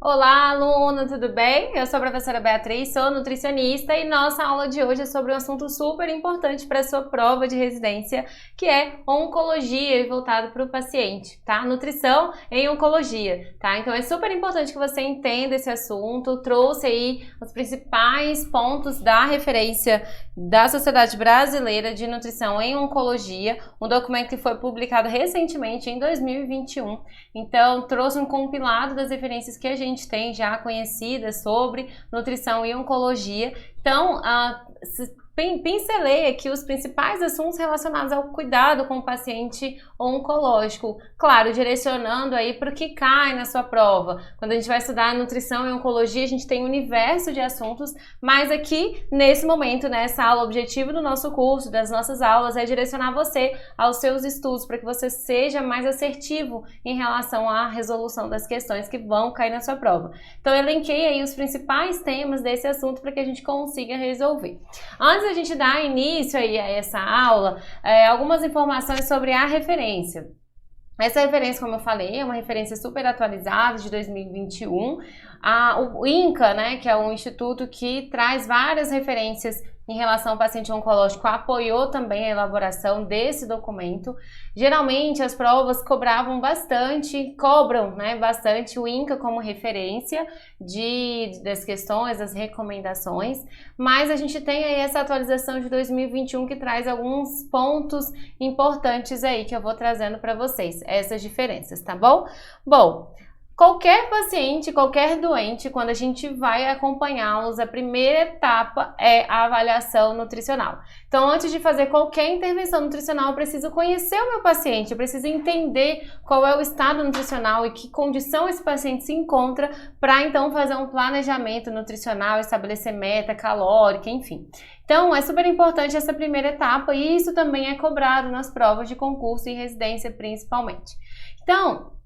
Olá, aluno, tudo bem? Eu sou a professora Beatriz, sou nutricionista e nossa aula de hoje é sobre um assunto super importante para a sua prova de residência, que é oncologia e voltado para o paciente, tá? Nutrição em oncologia, tá? Então é super importante que você entenda esse assunto, trouxe aí os principais pontos da referência da Sociedade Brasileira de Nutrição em Oncologia, um documento que foi publicado recentemente em 2021. Então trouxe um compilado das referências que a gente tem já conhecidas sobre nutrição e oncologia. Então, pincelei aqui os principais assuntos relacionados ao cuidado com o paciente oncológico, claro, direcionando aí para o que cai na sua prova. Quando a gente vai estudar nutrição e oncologia, a gente tem um universo de assuntos, mas aqui, nesse momento, nessa aula, o objetivo do nosso curso, das nossas aulas, é direcionar você aos seus estudos, para que você seja mais assertivo em relação à resolução das questões que vão cair na sua prova. Então, eu elenquei aí os principais temas desse assunto para que a gente consiga resolver. Antes a gente dar início aí a essa aula, algumas informações sobre a referência. Essa referência, como eu falei, é uma referência super atualizada de 2021. O INCA, né, que é um instituto que traz várias referências em relação ao paciente oncológico, apoiou também a elaboração desse documento. Geralmente as provas cobram bastante o INCA como referência das questões, das recomendações, mas a gente tem aí essa atualização de 2021 que traz alguns pontos importantes aí que eu vou trazendo para vocês, essas diferenças, tá bom? Bom, qualquer paciente, qualquer doente, quando a gente vai acompanhá-los, a primeira etapa é a avaliação nutricional. Então, antes de fazer qualquer intervenção nutricional, eu preciso conhecer o meu paciente, eu preciso entender qual é o estado nutricional e que condição esse paciente se encontra para então fazer um planejamento nutricional, estabelecer meta calórica, enfim. Então, é super importante essa primeira etapa e isso também é cobrado nas provas de concurso e residência principalmente. Então,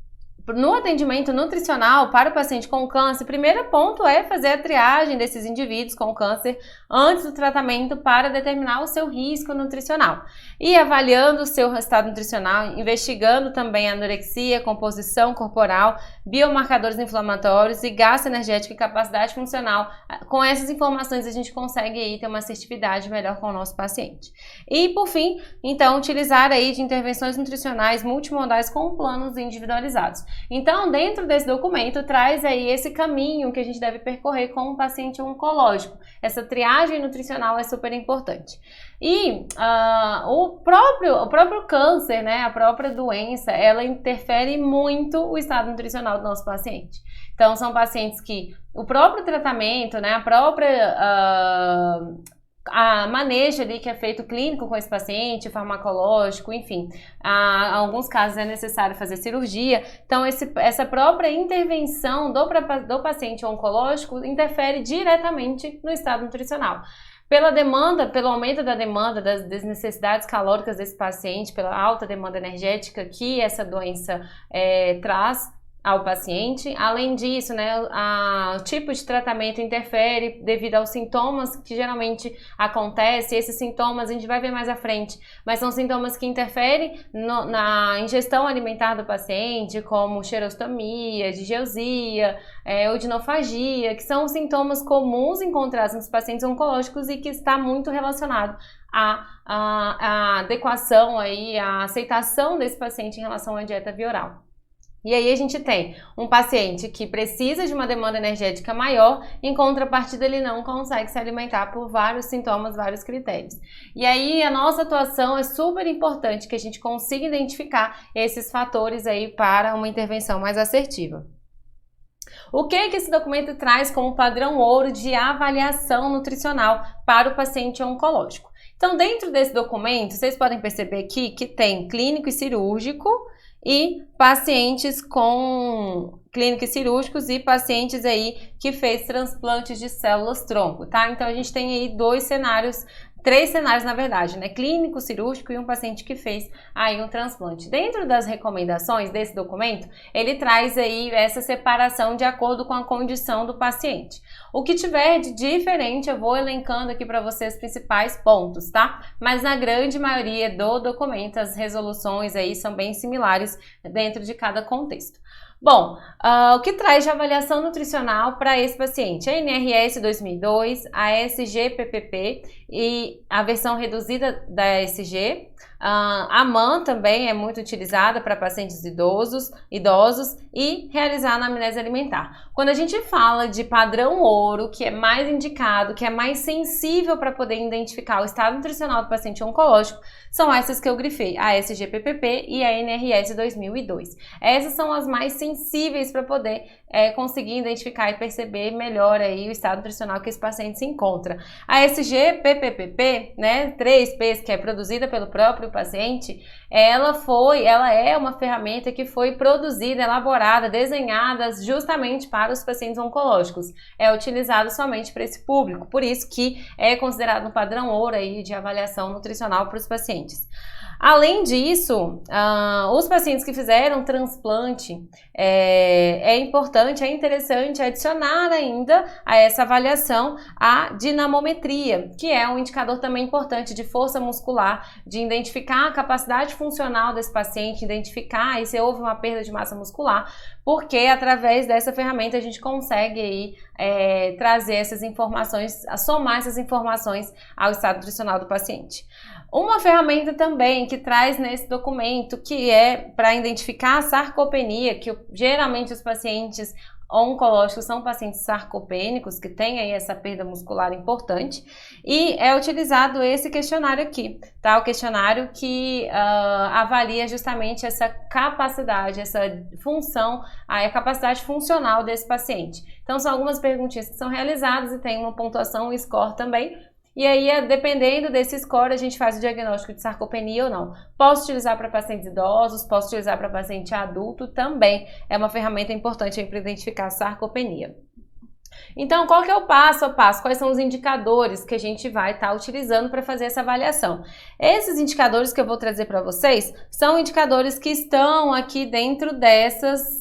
no atendimento nutricional para o paciente com câncer, o primeiro ponto é fazer a triagem desses indivíduos com câncer antes do tratamento para determinar o seu risco nutricional. E avaliando o seu estado nutricional, investigando também a anorexia, composição corporal, biomarcadores inflamatórios e gasto energético e capacidade funcional. Com essas informações a gente consegue aí ter uma assertividade melhor com o nosso paciente. E por fim, então, utilizar aí de intervenções nutricionais multimodais com planos individualizados. Então, dentro desse documento, traz aí esse caminho que a gente deve percorrer com o paciente oncológico. Essa triagem nutricional é super importante. E o próprio câncer, né, a própria doença, ela interfere muito o estado nutricional do nosso paciente. Então, são pacientes que o próprio tratamento, né, a manejo ali que é feito clínico com esse paciente, farmacológico, enfim, em alguns casos é necessário fazer cirurgia. Então, essa própria intervenção do paciente oncológico interfere diretamente no estado nutricional. Pelo aumento da demanda, das necessidades calóricas desse paciente, pela alta demanda energética que essa doença traz ao paciente. Além disso, né, o tipo de tratamento interfere devido aos sintomas que geralmente acontecem. Esses sintomas a gente vai ver mais à frente, mas são sintomas que interferem na ingestão alimentar do paciente, como xerostomia, digeusia, odinofagia, que são sintomas comuns encontrados nos pacientes oncológicos e que está muito relacionado à adequação, aí, à aceitação desse paciente em relação à dieta via oral. E aí a gente tem um paciente que precisa de uma demanda energética maior, em contrapartida ele não consegue se alimentar por vários sintomas, vários critérios. E aí a nossa atuação é super importante que a gente consiga identificar esses fatores aí para uma intervenção mais assertiva. O que esse documento traz como padrão ouro de avaliação nutricional para o paciente oncológico? Então, dentro desse documento, vocês podem perceber aqui que tem clínico e cirúrgico, e pacientes com clínicos cirúrgicos e pacientes aí que fez transplantes de células tronco, tá? Então a gente tem aí três cenários na verdade, né? Clínico, cirúrgico e um paciente que fez aí um transplante. Dentro das recomendações desse documento, ele traz aí essa separação de acordo com a condição do paciente. O que tiver de diferente, eu vou elencando aqui para vocês os principais pontos, tá? Mas na grande maioria do documento, as resoluções aí são bem similares dentro de cada contexto. Bom, o que traz de avaliação nutricional para esse paciente? A NRS 2002, a SG-PPP e a versão reduzida da SG. A MAN também é muito utilizada para pacientes idosos e realizar a anamnese alimentar. Quando a gente fala de padrão ouro, que é mais indicado, que é mais sensível para poder identificar o estado nutricional do paciente oncológico, são essas que eu grifei, a SG-PPP e a NRS 2002. Essas são as mais sensíveis para poder conseguir identificar e perceber melhor aí o estado nutricional que esse paciente se encontra. A SG-PPP, né, 3Ps, que é produzida pelo próprio paciente, ela é uma ferramenta que foi produzida, elaborada, desenhada justamente para os pacientes oncológicos. É utilizada somente para esse público, por isso que é considerado um padrão ouro aí de avaliação nutricional para os pacientes. Além disso, os pacientes que fizeram transplante, é importante, é interessante adicionar ainda a essa avaliação a dinamometria, que é um indicador também importante de força muscular, de identificar a capacidade funcional desse paciente, identificar se houve uma perda de massa muscular, porque através dessa ferramenta a gente consegue aí, trazer essas informações, somar essas informações ao estado nutricional do paciente. Uma ferramenta também que traz nesse documento, que é para identificar a sarcopenia, que geralmente os pacientes oncológicos são pacientes sarcopênicos, que têm aí essa perda muscular importante, e é utilizado esse questionário aqui, tá? O questionário que avalia justamente essa capacidade, essa função, a capacidade funcional desse paciente. Então são algumas perguntinhas que são realizadas e tem uma pontuação, um score também. E aí, dependendo desse score, a gente faz o diagnóstico de sarcopenia ou não. Posso utilizar para pacientes idosos, posso utilizar para paciente adulto também. É uma ferramenta importante para identificar a sarcopenia. Então, qual que é o passo a passo? Quais são os indicadores que a gente vai estar utilizando para fazer essa avaliação? Esses indicadores que eu vou trazer para vocês são indicadores que estão aqui dentro dessas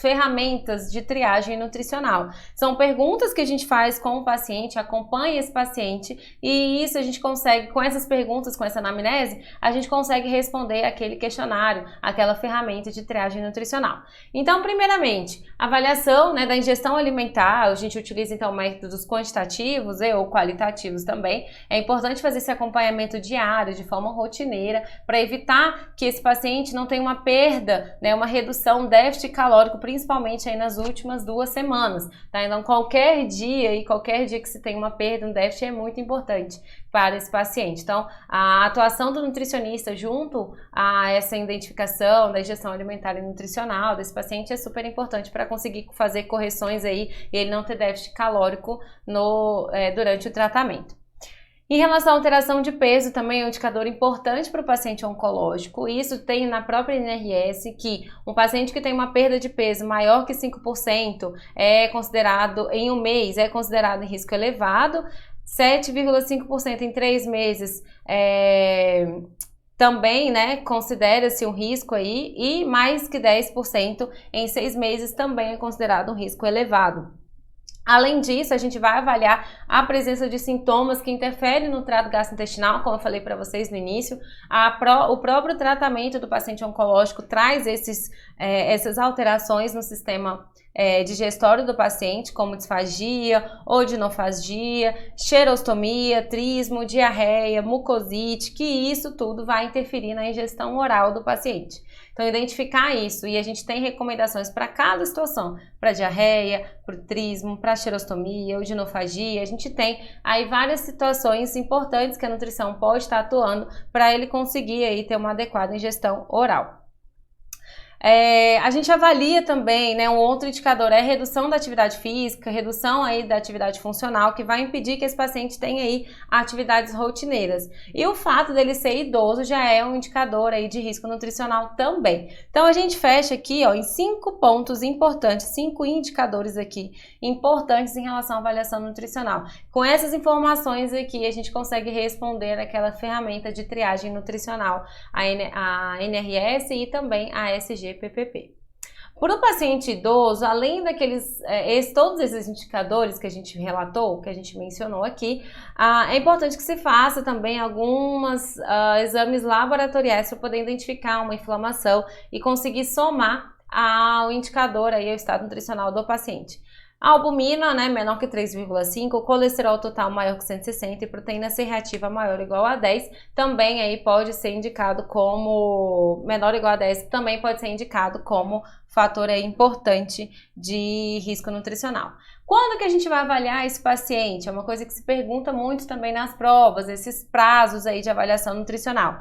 ferramentas de triagem nutricional. São perguntas que a gente faz com o paciente, acompanha esse paciente e isso a gente consegue, com essas perguntas, com essa anamnese, a gente consegue responder aquele questionário, aquela ferramenta de triagem nutricional. Então, primeiramente, avaliação, né, da ingestão alimentar. A gente utiliza então métodos quantitativos ou qualitativos também. É importante fazer esse acompanhamento diário, de forma rotineira, para evitar que esse paciente não tenha uma perda, né, uma redução, um déficit calórico, principalmente aí nas últimas 2 semanas. Tá? Então, qualquer dia que se tem uma perda, um déficit é muito importante para esse paciente. Então, a atuação do nutricionista junto a essa identificação da ingestão alimentar e nutricional desse paciente é super importante para conseguir fazer correções aí e ele não ter déficit calórico durante o tratamento. Em relação à alteração de peso, também é um indicador importante para o paciente oncológico. Isso tem na própria NRS que um paciente que tem uma perda de peso maior que 5% é considerado, em um mês, é considerado em risco elevado. 7,5% em 3 meses também, né, considera-se um risco aí, e mais que 10% em 6 meses também é considerado um risco elevado. Além disso, a gente vai avaliar a presença de sintomas que interferem no trato gastrointestinal, como eu falei para vocês no início. O próprio tratamento do paciente oncológico traz essas alterações no sistema digestório do paciente, como disfagia, odinofagia, xerostomia, trismo, diarreia, mucosite, que isso tudo vai interferir na ingestão oral do paciente. Então, identificar isso, e a gente tem recomendações para cada situação, para diarreia, para trismo, para xerostomia, odinofagia, a gente tem aí várias situações importantes que a nutrição pode estar atuando para ele conseguir aí ter uma adequada ingestão oral. A gente avalia também, né, um outro indicador é a redução da atividade física, redução aí da atividade funcional, que vai impedir que esse paciente tenha aí atividades rotineiras. E o fato dele ser idoso já é um indicador aí de risco nutricional também. Então a gente fecha aqui, ó, em 5 pontos importantes, 5 indicadores aqui importantes em relação à avaliação nutricional. Com essas informações aqui a gente consegue responder aquela ferramenta de triagem nutricional, a NRS e também a SG-PPP. Por um paciente idoso, além daqueles, todos esses indicadores que a gente relatou, que a gente mencionou aqui, é importante que se faça também alguns exames laboratoriais para poder identificar uma inflamação e conseguir somar ao indicador aí, ao estado nutricional do paciente. A albumina, né, menor que 3,5, o colesterol total maior que 160 e proteína C reativa maior ou igual a 10, também aí pode ser indicado como, menor ou igual a 10, também pode ser indicado como fator aí importante de risco nutricional. Quando que a gente vai avaliar esse paciente? É uma coisa que se pergunta muito também nas provas, esses prazos aí de avaliação nutricional.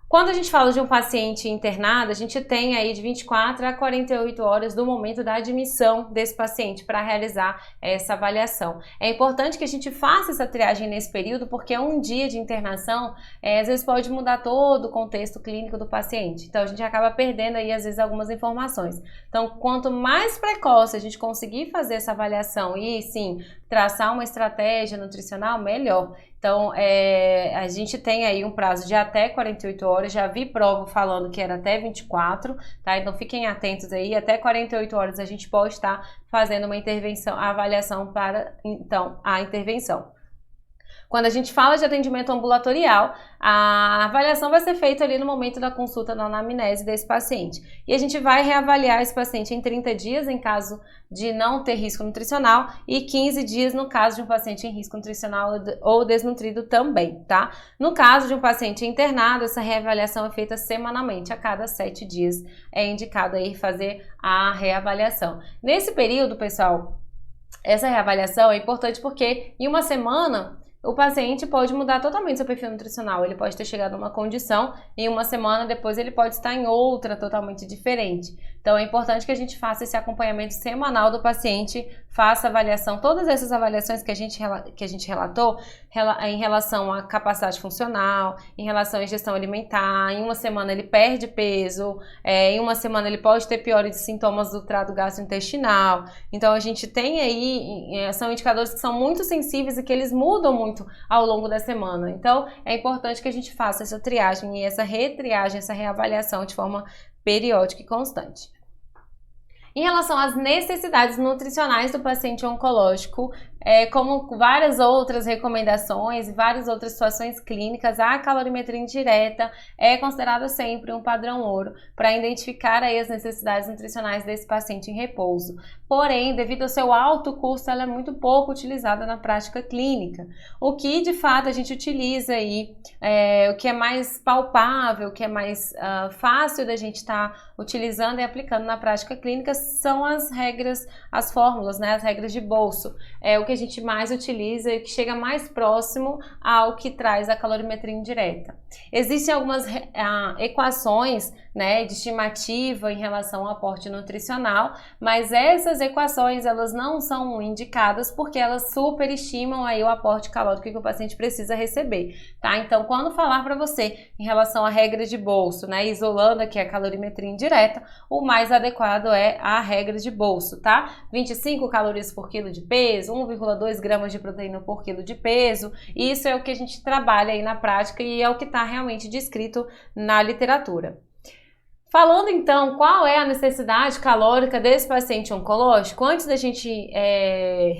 Quando a gente fala de um paciente internado, a gente tem aí de 24 a 48 horas do momento da admissão desse paciente para realizar essa avaliação. É importante que a gente faça essa triagem nesse período, porque um dia de internação, às vezes pode mudar todo o contexto clínico do paciente. Então, a gente acaba perdendo aí, às vezes, algumas informações. Então, quanto mais precoce a gente conseguir fazer essa avaliação e, sim, traçar uma estratégia nutricional, melhor. Então, a gente tem aí um prazo de até 48 horas, já vi prova falando que era até 24, tá? Então, fiquem atentos aí, até 48 horas a gente pode estar fazendo uma intervenção, a avaliação para, então, a intervenção. Quando a gente fala de atendimento ambulatorial, a avaliação vai ser feita ali no momento da consulta na anamnese desse paciente. E a gente vai reavaliar esse paciente em 30 dias, em caso de não ter risco nutricional, e 15 dias no caso de um paciente em risco nutricional ou desnutrido também, tá? No caso de um paciente internado, essa reavaliação é feita semanalmente, a cada 7 dias é indicado aí fazer a reavaliação. Nesse período, pessoal, essa reavaliação é importante porque em uma semana o paciente pode mudar totalmente seu perfil nutricional. Ele pode ter chegado a uma condição e em uma semana depois ele pode estar em outra totalmente diferente. Então é importante que a gente faça esse acompanhamento semanal do paciente, faça avaliação, todas essas avaliações que a gente relatou em relação à capacidade funcional, em relação à ingestão alimentar. Em uma semana ele perde peso, em uma semana ele pode ter piores sintomas do trato gastrointestinal. Então a gente tem aí, são indicadores que são muito sensíveis e que eles mudam muito ao longo da semana. Então, é importante que a gente faça essa triagem e essa retriagem, essa reavaliação de forma periódica e constante. Em relação às necessidades nutricionais do paciente oncológico, como várias outras recomendações e várias outras situações clínicas, a calorimetria indireta é considerada sempre um padrão ouro para identificar aí as necessidades nutricionais desse paciente em repouso. Porém, devido ao seu alto custo, ela é muito pouco utilizada na prática clínica. O que, de fato, a gente utiliza aí, o que é mais palpável, o que é mais fácil da gente estar utilizando e aplicando na prática clínica são as regras, as fórmulas, né, as regras de bolso. É o que a gente mais utiliza e que chega mais próximo ao que traz a calorimetria indireta. Existem algumas equações, né, de estimativa em relação ao aporte nutricional, mas essas equações elas não são indicadas porque elas superestimam aí o aporte calórico que o paciente precisa receber, tá? Então, quando falar para você em relação à regra de bolso, né, isolando aqui a calorimetria indireta, o mais adequado é a regra de bolso, tá? 25 calorias por quilo de peso, 1,2 gramas de proteína por quilo de peso. Isso é o que a gente trabalha aí na prática e é o que está realmente descrito na literatura. Falando então qual é a necessidade calórica desse paciente oncológico, antes da gente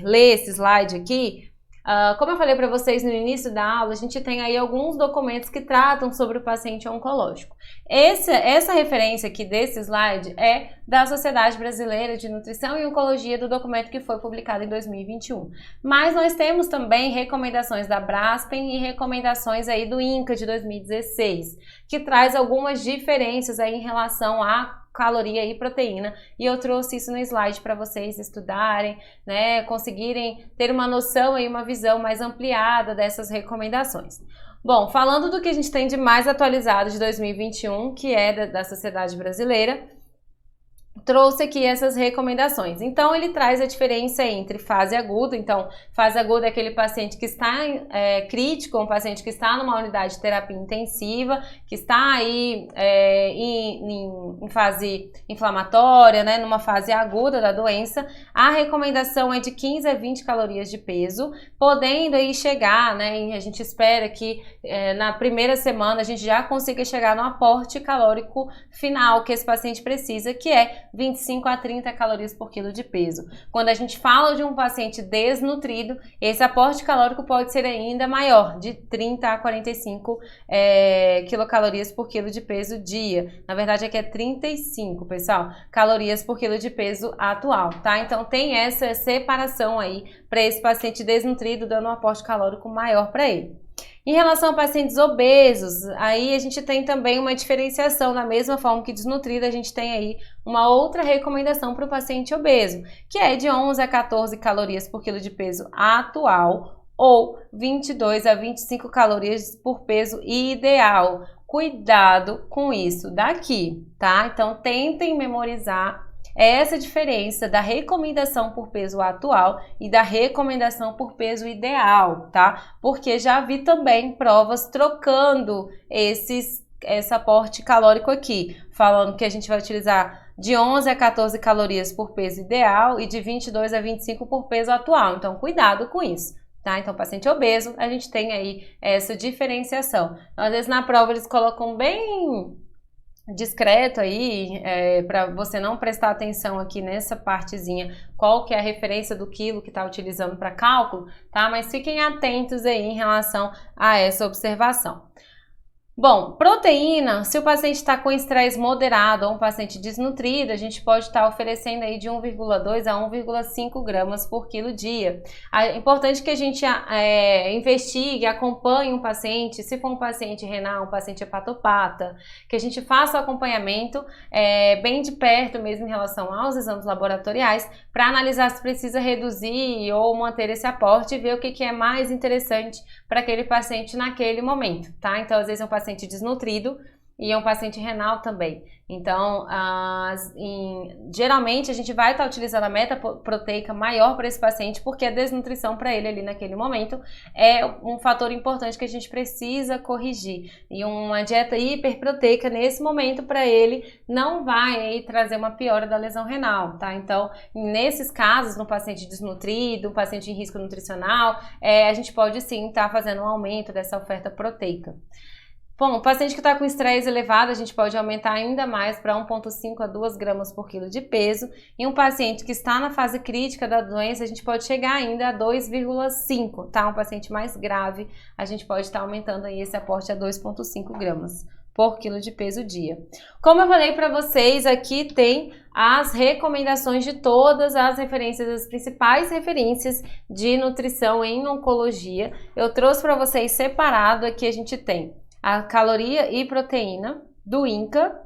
ler esse slide aqui, como eu falei para vocês no início da aula, a gente tem aí alguns documentos que tratam sobre o paciente oncológico. Essa referência aqui desse slide é da Sociedade Brasileira de Nutrição e Oncologia, do documento que foi publicado em 2021. Mas nós temos também recomendações da Braskem e recomendações aí do INCA de 2016, que traz algumas diferenças aí em relação a caloria e proteína, e eu trouxe isso no slide para vocês estudarem, né, conseguirem ter uma noção e uma visão mais ampliada dessas recomendações. Bom, falando do que a gente tem de mais atualizado de 2021, que é da Sociedade Brasileira, trouxe aqui essas recomendações. Então, ele traz a diferença entre fase aguda. Então, fase aguda é aquele paciente que está crítico, um paciente que está numa unidade de terapia intensiva, que está aí em fase inflamatória, né, numa fase aguda da doença. A recomendação é de 15 a 20 calorias de peso, podendo aí chegar, né, a gente espera que na primeira semana a gente já consiga chegar no aporte calórico final que esse paciente precisa, que é 25 a 30 calorias por quilo de peso. Quando a gente fala de um paciente desnutrido, esse aporte calórico pode ser ainda maior, de 30 a 45 quilocalorias por quilo de peso dia. Na verdade, aqui é 35, pessoal, calorias por quilo de peso atual, tá? Então, tem essa separação aí para esse paciente desnutrido, dando um aporte calórico maior para ele. Em relação a pacientes obesos, aí a gente tem também uma diferenciação, da mesma forma que desnutrido, a gente tem aí uma outra recomendação para o paciente obeso, que é de 11 a 14 calorias por quilo de peso atual ou 22 a 25 calorias por peso ideal. Cuidado com isso daqui, tá? Então, tentem memorizar essa diferença da recomendação por peso atual e da recomendação por peso ideal, tá? Porque já vi também provas trocando esse aporte calórico aqui, falando que a gente vai utilizar de 11 a 14 calorias por peso ideal e de 22 a 25 por peso atual. Então, cuidado com isso. Tá? Então, paciente obeso, a gente tem aí essa diferenciação. Às vezes na prova eles colocam bem discreto aí, para você não prestar atenção aqui nessa partezinha, qual que é a referência do quilo que está utilizando para cálculo, tá? Mas fiquem atentos aí em relação a essa observação. Bom, proteína, se o paciente está com estresse moderado ou um paciente desnutrido, a gente pode estar oferecendo aí de 1,2 a 1,5 gramas por quilo dia. É importante que a gente investigue, acompanhe um paciente, se for um paciente renal, um paciente hepatopata, que a gente faça o acompanhamento bem de perto mesmo em relação aos exames laboratoriais, para analisar se precisa reduzir ou manter esse aporte e ver o que é mais interessante para aquele paciente naquele momento, tá? Então, às vezes é um paciente desnutrido e é um paciente renal também. Então, geralmente a gente vai estar utilizando a meta proteica maior para esse paciente, porque a desnutrição para ele ali naquele momento é um fator importante que a gente precisa corrigir. E uma dieta hiperproteica nesse momento para ele não vai aí trazer uma piora da lesão renal, tá? Então, nesses casos, no paciente desnutrido, um paciente em risco nutricional, a gente pode sim estar fazendo um aumento dessa oferta proteica. Bom, o paciente que está com estresse elevado, a gente pode aumentar ainda mais para 1,5 a 2 gramas por quilo de peso. E um paciente que está na fase crítica da doença, a gente pode chegar ainda a 2,5, tá? Um paciente mais grave, a gente pode estar aumentando aí esse aporte a 2,5 gramas por quilo de peso dia. Como eu falei para vocês, aqui tem as recomendações de todas as referências, as principais referências de nutrição em oncologia. Eu trouxe para vocês separado, aqui a gente tem a caloria e proteína do INCA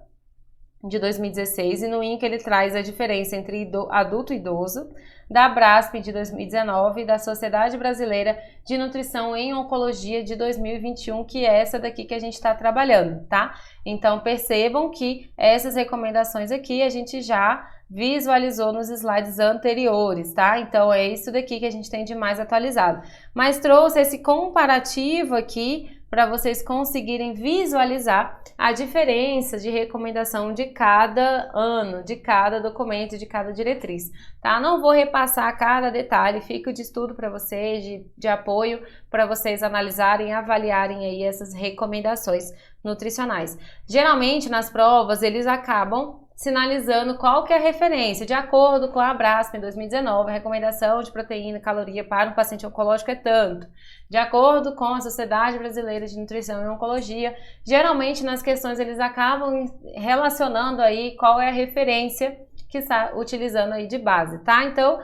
de 2016, e no INCA ele traz a diferença entre adulto e idoso, da Brasp de 2019 e da Sociedade Brasileira de Nutrição em Oncologia de 2021, que é essa daqui que a gente está trabalhando, tá? Então percebam que essas recomendações aqui a gente já visualizou nos slides anteriores, tá? Então é isso daqui que a gente tem de mais atualizado. Mas trouxe esse comparativo aqui para vocês conseguirem visualizar a diferença de recomendação de cada ano, de cada documento, de cada diretriz, tá? Não vou repassar cada detalhe, fica de estudo para vocês, de apoio para vocês analisarem, avaliarem aí essas recomendações nutricionais. Geralmente nas provas eles acabam sinalizando qual que é a referência. De acordo com a Brasp em 2019, a recomendação de proteína e caloria para um paciente oncológico é tanto. De acordo com a Sociedade Brasileira de Nutrição e Oncologia, geralmente nas questões eles acabam relacionando aí qual é a referência que está utilizando aí de base, tá? Então,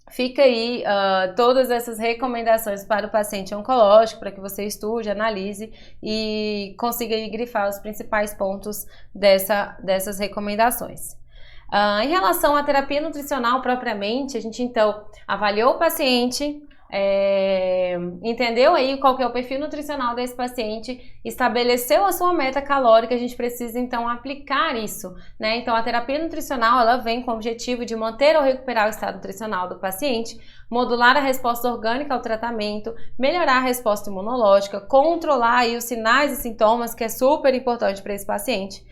fica aí todas essas recomendações para o paciente oncológico, para que você estude, analise e consiga aí grifar os principais pontos dessas recomendações. Em relação à terapia nutricional propriamente, a gente então avaliou o paciente, entendeu aí qual que é o perfil nutricional desse paciente, estabeleceu a sua meta calórica, a gente precisa então aplicar isso, né? Então a terapia nutricional ela vem com o objetivo de manter ou recuperar o estado nutricional do paciente, modular a resposta orgânica ao tratamento, melhorar a resposta imunológica, controlar aí os sinais e sintomas, que é super importante para esse paciente,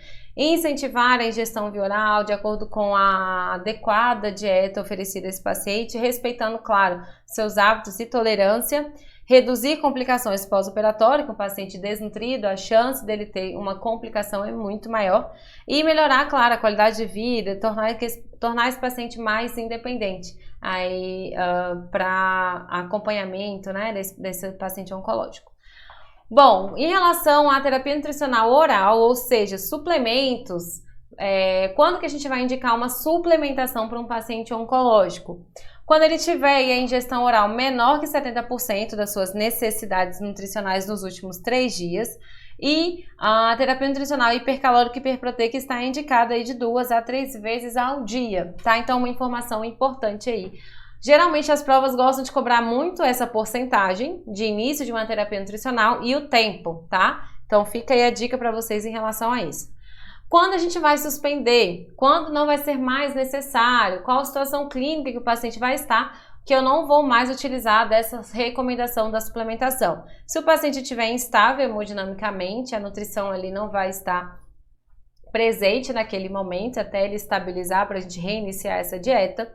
incentivar a ingestão via oral de acordo com a adequada dieta oferecida a esse paciente, respeitando, claro, seus hábitos e tolerância, reduzir complicações pós-operatórias, com o paciente desnutrido, a chance dele ter uma complicação é muito maior, e melhorar, claro, a qualidade de vida, tornar esse paciente mais independente aí para acompanhamento, né, desse paciente oncológico. Bom, em relação à terapia nutricional oral, ou seja, suplementos, quando que a gente vai indicar uma suplementação para um paciente oncológico? Quando ele tiver a ingestão oral menor que 70% das suas necessidades nutricionais nos últimos 3 dias, e a terapia nutricional hipercalórica e hiperproteica está indicada aí de 2 a 3 vezes ao dia, tá? Então, uma informação importante aí. Geralmente, as provas gostam de cobrar muito essa porcentagem de início de uma terapia nutricional e o tempo, tá? Então, fica aí a dica para vocês em relação a isso. Quando a gente vai suspender? Quando não vai ser mais necessário? Qual a situação clínica que o paciente vai estar? Que eu não vou mais utilizar dessa recomendação da suplementação. Se o paciente estiver instável hemodinamicamente, a nutrição ali não vai estar presente naquele momento até ele estabilizar para a gente reiniciar essa dieta.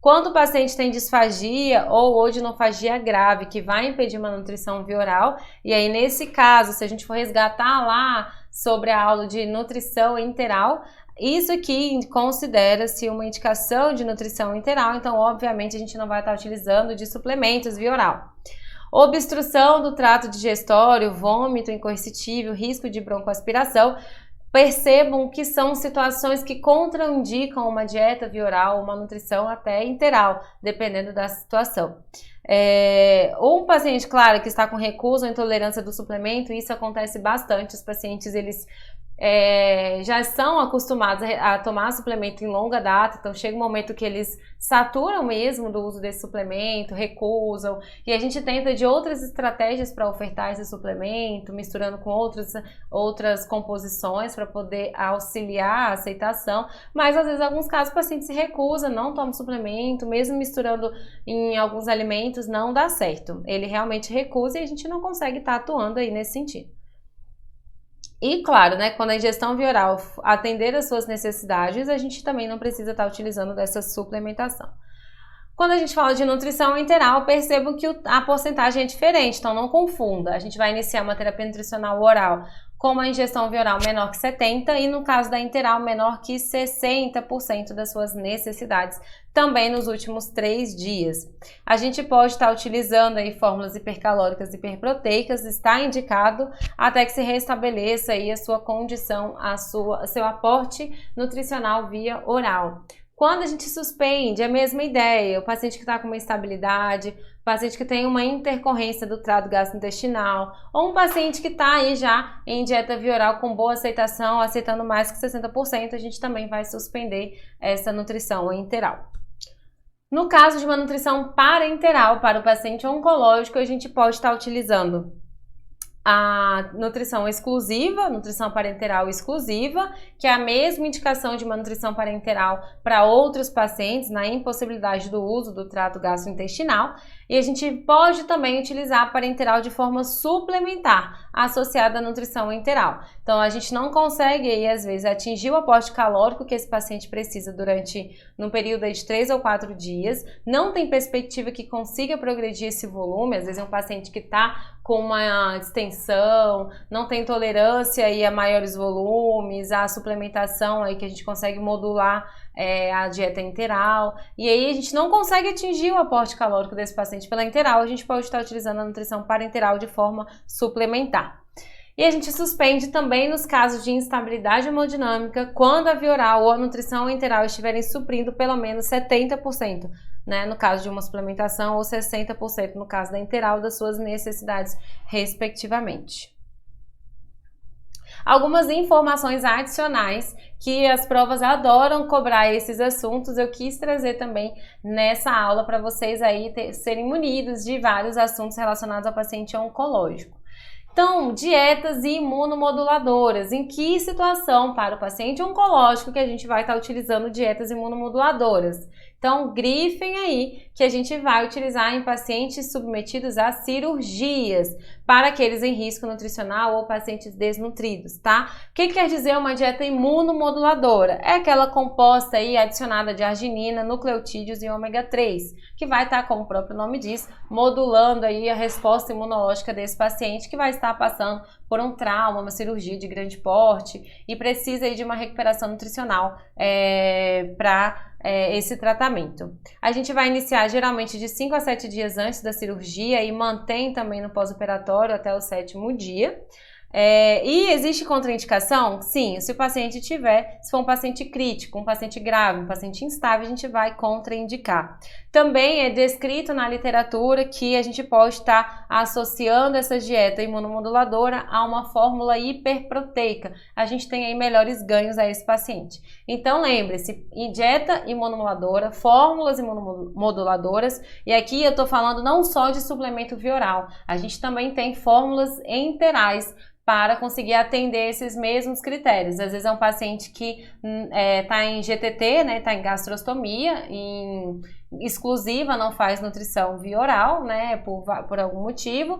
Quando o paciente tem disfagia ou odinofagia grave, que vai impedir uma nutrição via oral, e aí nesse caso, se a gente for resgatar lá sobre a aula de nutrição enteral, isso aqui considera-se uma indicação de nutrição enteral, então obviamente a gente não vai estar utilizando de suplementos via oral. Obstrução do trato digestório, vômito incoercitível, risco de broncoaspiração. Percebam que são situações que contraindicam uma dieta via oral, uma nutrição até enteral, dependendo da situação. Um paciente, claro, que está com recusa ou intolerância do suplemento, isso acontece bastante, os pacientes eles já são acostumados a tomar suplemento em longa data, então chega um momento que eles saturam mesmo do uso desse suplemento, recusam, e a gente tenta de outras estratégias para ofertar esse suplemento, misturando com outras composições para poder auxiliar a aceitação, mas às vezes em alguns casos o paciente se recusa, não toma suplemento, mesmo misturando em alguns alimentos não dá certo, ele realmente recusa e a gente não consegue estar atuando aí nesse sentido. E claro, né, quando a ingestão via oral atender às suas necessidades, a gente também não precisa estar utilizando dessa suplementação. Quando a gente fala de nutrição enteral, percebo que a porcentagem é diferente, então não confunda. A gente vai iniciar uma terapia nutricional oral com uma ingestão via oral menor que 70% e no caso da enteral menor que 60% das suas necessidades, também nos últimos 3 dias. A gente pode estar utilizando aí fórmulas hipercalóricas e hiperproteicas, está indicado até que se restabeleça aí a sua condição, seu aporte nutricional via oral. Quando a gente suspende, é a mesma ideia, o paciente que está com uma instabilidade, o paciente que tem uma intercorrência do trato gastrointestinal, ou um paciente que está aí já em dieta via oral com boa aceitação, aceitando mais que 60%, a gente também vai suspender essa nutrição enteral. No caso de uma nutrição parenteral para o paciente oncológico, a gente pode estar utilizando a nutrição exclusiva, nutrição parenteral exclusiva, que é a mesma indicação de uma nutrição parenteral para outros pacientes na impossibilidade do uso do trato gastrointestinal. E a gente pode também utilizar a parenteral de forma suplementar, associada à nutrição enteral. Então, a gente não consegue, aí, às vezes, atingir o aporte calórico que esse paciente precisa num período de 3 ou 4 dias. Não tem perspectiva que consiga progredir esse volume. Às vezes, é um paciente que está com uma distensão, não tem tolerância aí a maiores volumes, a suplementação aí que a gente consegue modular a dieta enteral, e aí a gente não consegue atingir o aporte calórico desse paciente pela enteral, a gente pode estar utilizando a nutrição parenteral de forma suplementar. E a gente suspende também nos casos de instabilidade hemodinâmica, quando a via oral ou a nutrição enteral estiverem suprindo pelo menos 70%, né, no caso de uma suplementação, ou 60% no caso da enteral, das suas necessidades, respectivamente. Algumas informações adicionais que as provas adoram cobrar esses assuntos, eu quis trazer também nessa aula para vocês aí serem munidos de vários assuntos relacionados ao paciente oncológico. Então, dietas imunomoduladoras. Em que situação para o paciente oncológico que a gente vai estar utilizando dietas imunomoduladoras? Então, Então, grifem aí que a gente vai utilizar em pacientes submetidos a cirurgias, para aqueles em risco nutricional ou pacientes desnutridos, tá? O que quer dizer uma dieta imunomoduladora? É aquela composta aí adicionada de arginina, nucleotídeos e ômega 3, que vai estar, como o próprio nome diz, modulando aí a resposta imunológica desse paciente que vai estar passando por um trauma, uma cirurgia de grande porte e precisa aí de uma recuperação nutricional para esse tratamento. A gente vai iniciar geralmente de 5 a 7 dias antes da cirurgia e mantém também no pós-operatório até o 7º dia. E existe contraindicação? Sim, se o paciente se for um paciente crítico, um paciente grave, um paciente instável, a gente vai contraindicar. Também é descrito na literatura que a gente pode estar associando essa dieta imunomoduladora a uma fórmula hiperproteica. A gente tem aí melhores ganhos a esse paciente. Então lembre-se, dieta imunomoduladora, fórmulas imunomoduladoras, e aqui eu estou falando não só de suplemento via oral, a gente também tem fórmulas enterais para conseguir atender esses mesmos critérios. Às vezes é um paciente que está em GTT, né, está em gastrostomia, exclusiva, não faz nutrição via oral, né, por algum motivo.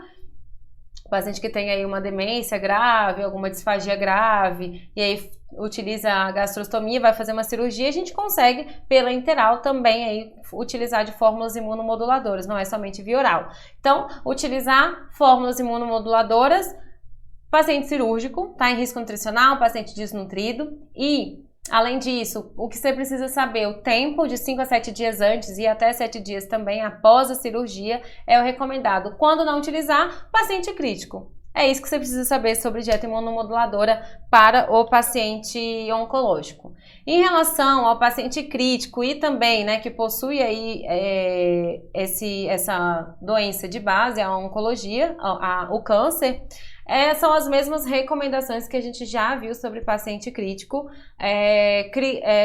O paciente que tem aí uma demência grave, alguma disfagia grave, e aí utiliza a gastrostomia, vai fazer uma cirurgia, a gente consegue, pela enteral, também aí utilizar de fórmulas imunomoduladoras, não é somente via oral. Então, utilizar fórmulas imunomoduladoras, paciente cirúrgico, está em risco nutricional, paciente desnutrido e, além disso, o que você precisa saber, o tempo de 5 a 7 dias antes e até 7 dias também após a cirurgia é o recomendado. Quando não utilizar, paciente crítico. É isso que você precisa saber sobre dieta imunomoduladora para o paciente oncológico. Em relação ao paciente crítico e também, né, que possui aí essa doença de base, a oncologia, o câncer, são as mesmas recomendações que a gente já viu sobre paciente crítico.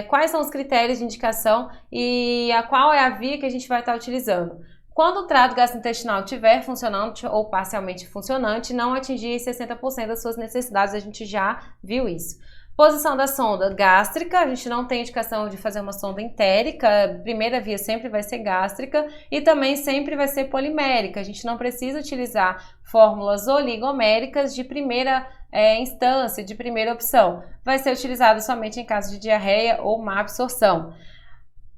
Quais são os critérios de indicação e qual é a via que a gente vai estar utilizando? Quando o trato gastrointestinal estiver funcionando ou parcialmente funcionante, não atingir 60% das suas necessidades, a gente já viu isso. Posição da sonda gástrica, a gente não tem indicação de fazer uma sonda entérica, a primeira via sempre vai ser gástrica e também sempre vai ser polimérica, a gente não precisa utilizar fórmulas oligoméricas de primeira instância, de primeira opção, vai ser utilizado somente em caso de diarreia ou má absorção.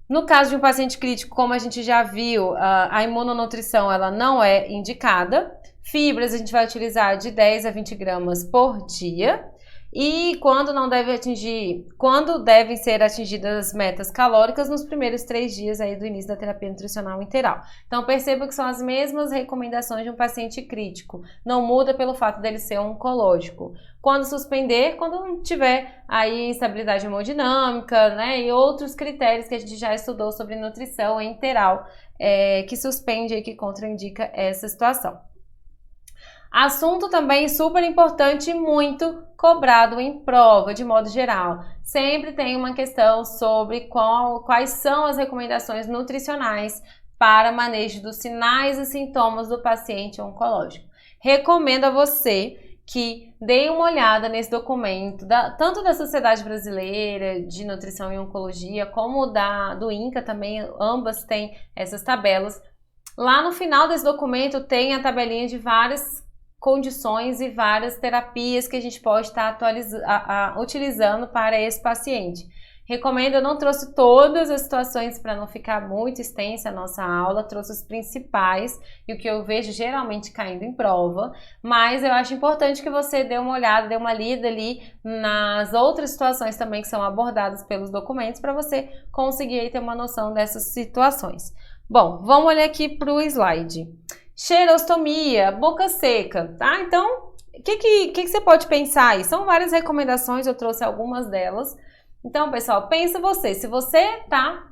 No caso de um paciente crítico, como a gente já viu, a imunonutrição ela não é indicada, fibras a gente vai utilizar de 10 a 20 gramas por dia. E quando devem ser atingidas as metas calóricas nos primeiros 3 dias aí do início da terapia nutricional interal. Então perceba que são as mesmas recomendações de um paciente crítico, não muda pelo fato dele ser oncológico. Quando suspender, quando tiver aí instabilidade hemodinâmica, né, e outros critérios que a gente já estudou sobre nutrição interal, que suspende e que contraindica essa situação. Assunto também super importante e muito cobrado em prova, de modo geral. Sempre tem uma questão sobre quais são as recomendações nutricionais para manejo dos sinais e sintomas do paciente oncológico. Recomendo a você que dê uma olhada nesse documento, tanto da Sociedade Brasileira de Nutrição e Oncologia, como do INCA também, ambas têm essas tabelas. Lá no final desse documento tem a tabelinha de várias condições e várias terapias que a gente pode estar utilizando para esse paciente. Recomendo, eu não trouxe todas as situações para não ficar muito extensa a nossa aula, trouxe os principais e o que eu vejo geralmente caindo em prova, mas eu acho importante que você dê uma olhada, dê uma lida ali nas outras situações também que são abordadas pelos documentos para você conseguir aí ter uma noção dessas situações. Bom, vamos olhar aqui para o slide. Xerostomia, boca seca, tá? Então, o que você pode pensar aí? São várias recomendações, eu trouxe algumas delas. Então, pessoal, pensa você, se você tá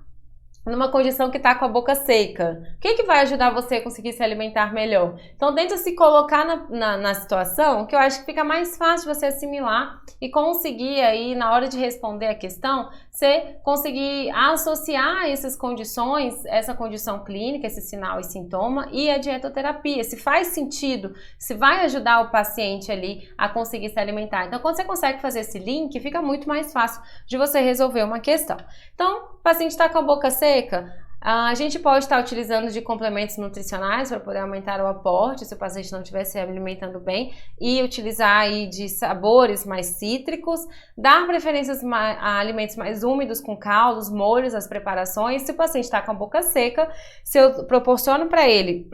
numa condição que tá com a boca seca, o que vai ajudar você a conseguir se alimentar melhor? Então, tenta se colocar na situação que eu acho que fica mais fácil de você assimilar e conseguir aí, na hora de responder a questão, você conseguir associar essas condições, essa condição clínica, esse sinal e sintoma e a dietoterapia, se faz sentido, se vai ajudar o paciente ali a conseguir se alimentar. Então, quando você consegue fazer esse link, fica muito mais fácil de você resolver uma questão. Então, o paciente está com a boca seca, seca. A gente pode estar utilizando de complementos nutricionais para poder aumentar o aporte, se o paciente não estiver se alimentando bem, e utilizar aí de sabores mais cítricos, dar preferências a alimentos mais úmidos com caldos, molhos, as preparações. Se o paciente está com a boca seca, se eu proporciono para ele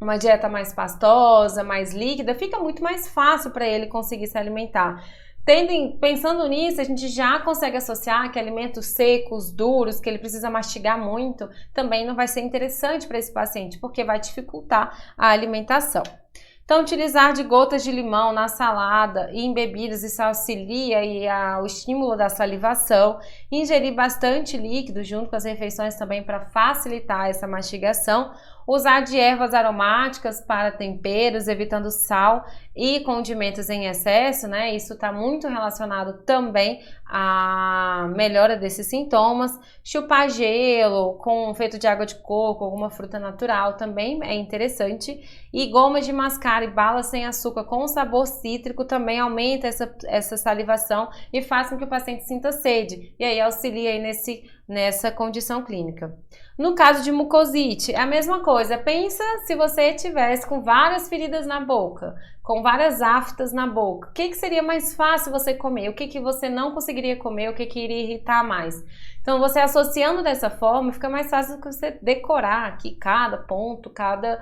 uma dieta mais pastosa, mais líquida, fica muito mais fácil para ele conseguir se alimentar. Pensando nisso, a gente já consegue associar que alimentos secos, duros, que ele precisa mastigar muito, também não vai ser interessante para esse paciente, porque vai dificultar a alimentação. Então, utilizar de gotas de limão na salada e em bebidas, isso auxilia o estímulo da salivação. Ingerir bastante líquido junto com as refeições também para facilitar essa mastigação. Usar de ervas aromáticas para temperos, evitando sal e condimentos em excesso, né? Isso está muito relacionado também à melhora desses sintomas. Chupar gelo feito de água de coco, alguma fruta natural também é interessante. E goma de mascar e balas sem açúcar com sabor cítrico também aumenta essa salivação e faz com que o paciente sinta sede. E aí auxilia aí nessa condição clínica. No caso de mucosite, é a mesma coisa. Pensa se você tivesse com várias feridas na boca, com várias aftas na boca. O que seria mais fácil você comer? O que você não conseguiria comer? O que iria irritar mais? Então, você associando dessa forma, fica mais fácil do que você decorar aqui cada ponto, cada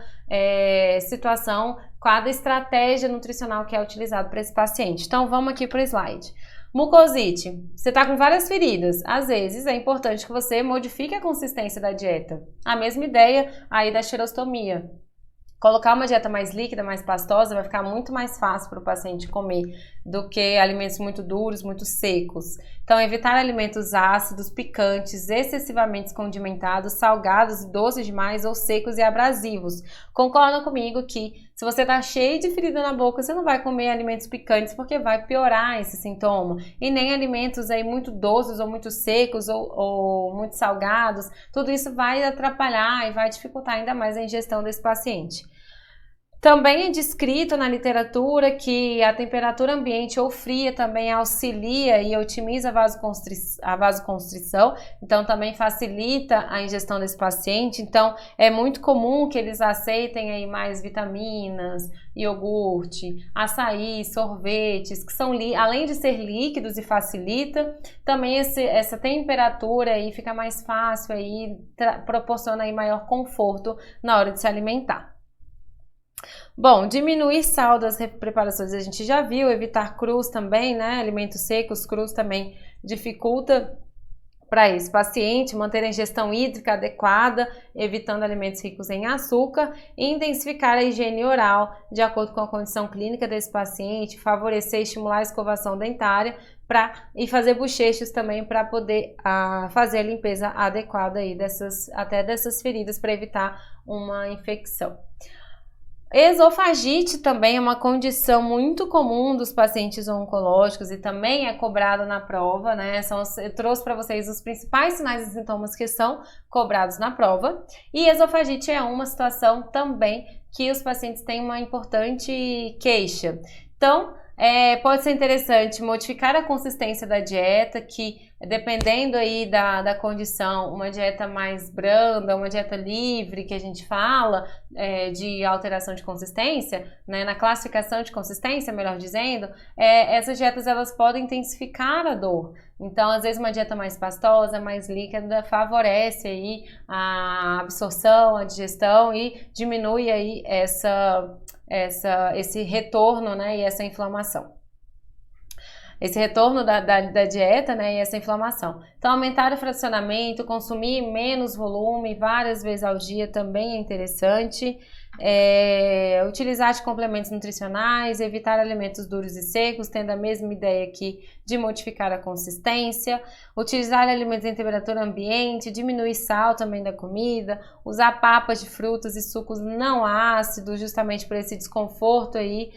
situação, cada estratégia nutricional que é utilizada para esse paciente. Então, vamos aqui para o slide. Mucosite, você está com várias feridas, às vezes é importante que você modifique a consistência da dieta. A mesma ideia aí da xerostomia. Colocar uma dieta mais líquida, mais pastosa, vai ficar muito mais fácil para o paciente comer do que alimentos muito duros, muito secos. Então, evitar alimentos ácidos, picantes, excessivamente condimentados, salgados e doces demais ou secos e abrasivos. Concordam comigo que se você está cheio de ferida na boca, você não vai comer alimentos picantes porque vai piorar esse sintoma. E nem alimentos aí muito doces ou muito secos ou muito salgados. Tudo isso vai atrapalhar e vai dificultar ainda mais a ingestão desse paciente. Também é descrito na literatura que a temperatura ambiente ou fria também auxilia e otimiza a vasoconstrição, então também facilita a ingestão desse paciente. Então é muito comum que eles aceitem aí mais vitaminas, iogurte, açaí, sorvetes, que são além de ser líquidos e facilita, também essa temperatura aí fica mais fácil aí, proporciona aí maior conforto na hora de se alimentar. Bom, diminuir sal das preparações a gente já viu, evitar crus também, né? Alimentos secos, crus também dificulta para esse paciente, manter a ingestão hídrica adequada, evitando alimentos ricos em açúcar, e intensificar a higiene oral de acordo com a condição clínica desse paciente, favorecer e estimular a escovação dentária e fazer bochechos também para poder fazer a limpeza adequada aí dessas feridas para evitar uma infecção. Esofagite também é uma condição muito comum dos pacientes oncológicos e também é cobrada na prova, né? Eu trouxe para vocês os principais sinais e sintomas que são cobrados na prova. E esofagite é uma situação também que os pacientes têm uma importante queixa. Então, pode ser interessante modificar a consistência da dieta, que dependendo aí da condição, uma dieta mais branda, uma dieta livre, que a gente fala, de alteração de consistência, né, na classificação de consistência, melhor dizendo, essas dietas elas podem intensificar a dor. Então, às vezes uma dieta mais pastosa, mais líquida, favorece aí a absorção, a digestão e diminui aí esse retorno, né, e essa inflamação. Esse retorno da dieta, né, e essa inflamação. Então, aumentar o fracionamento, consumir menos volume várias vezes ao dia também é interessante. Utilizar de complementos nutricionais, evitar alimentos duros e secos, tendo a mesma ideia aqui de modificar a consistência, utilizar alimentos em temperatura ambiente, diminuir sal também da comida, usar papas de frutas e sucos não ácidos, justamente por esse desconforto aí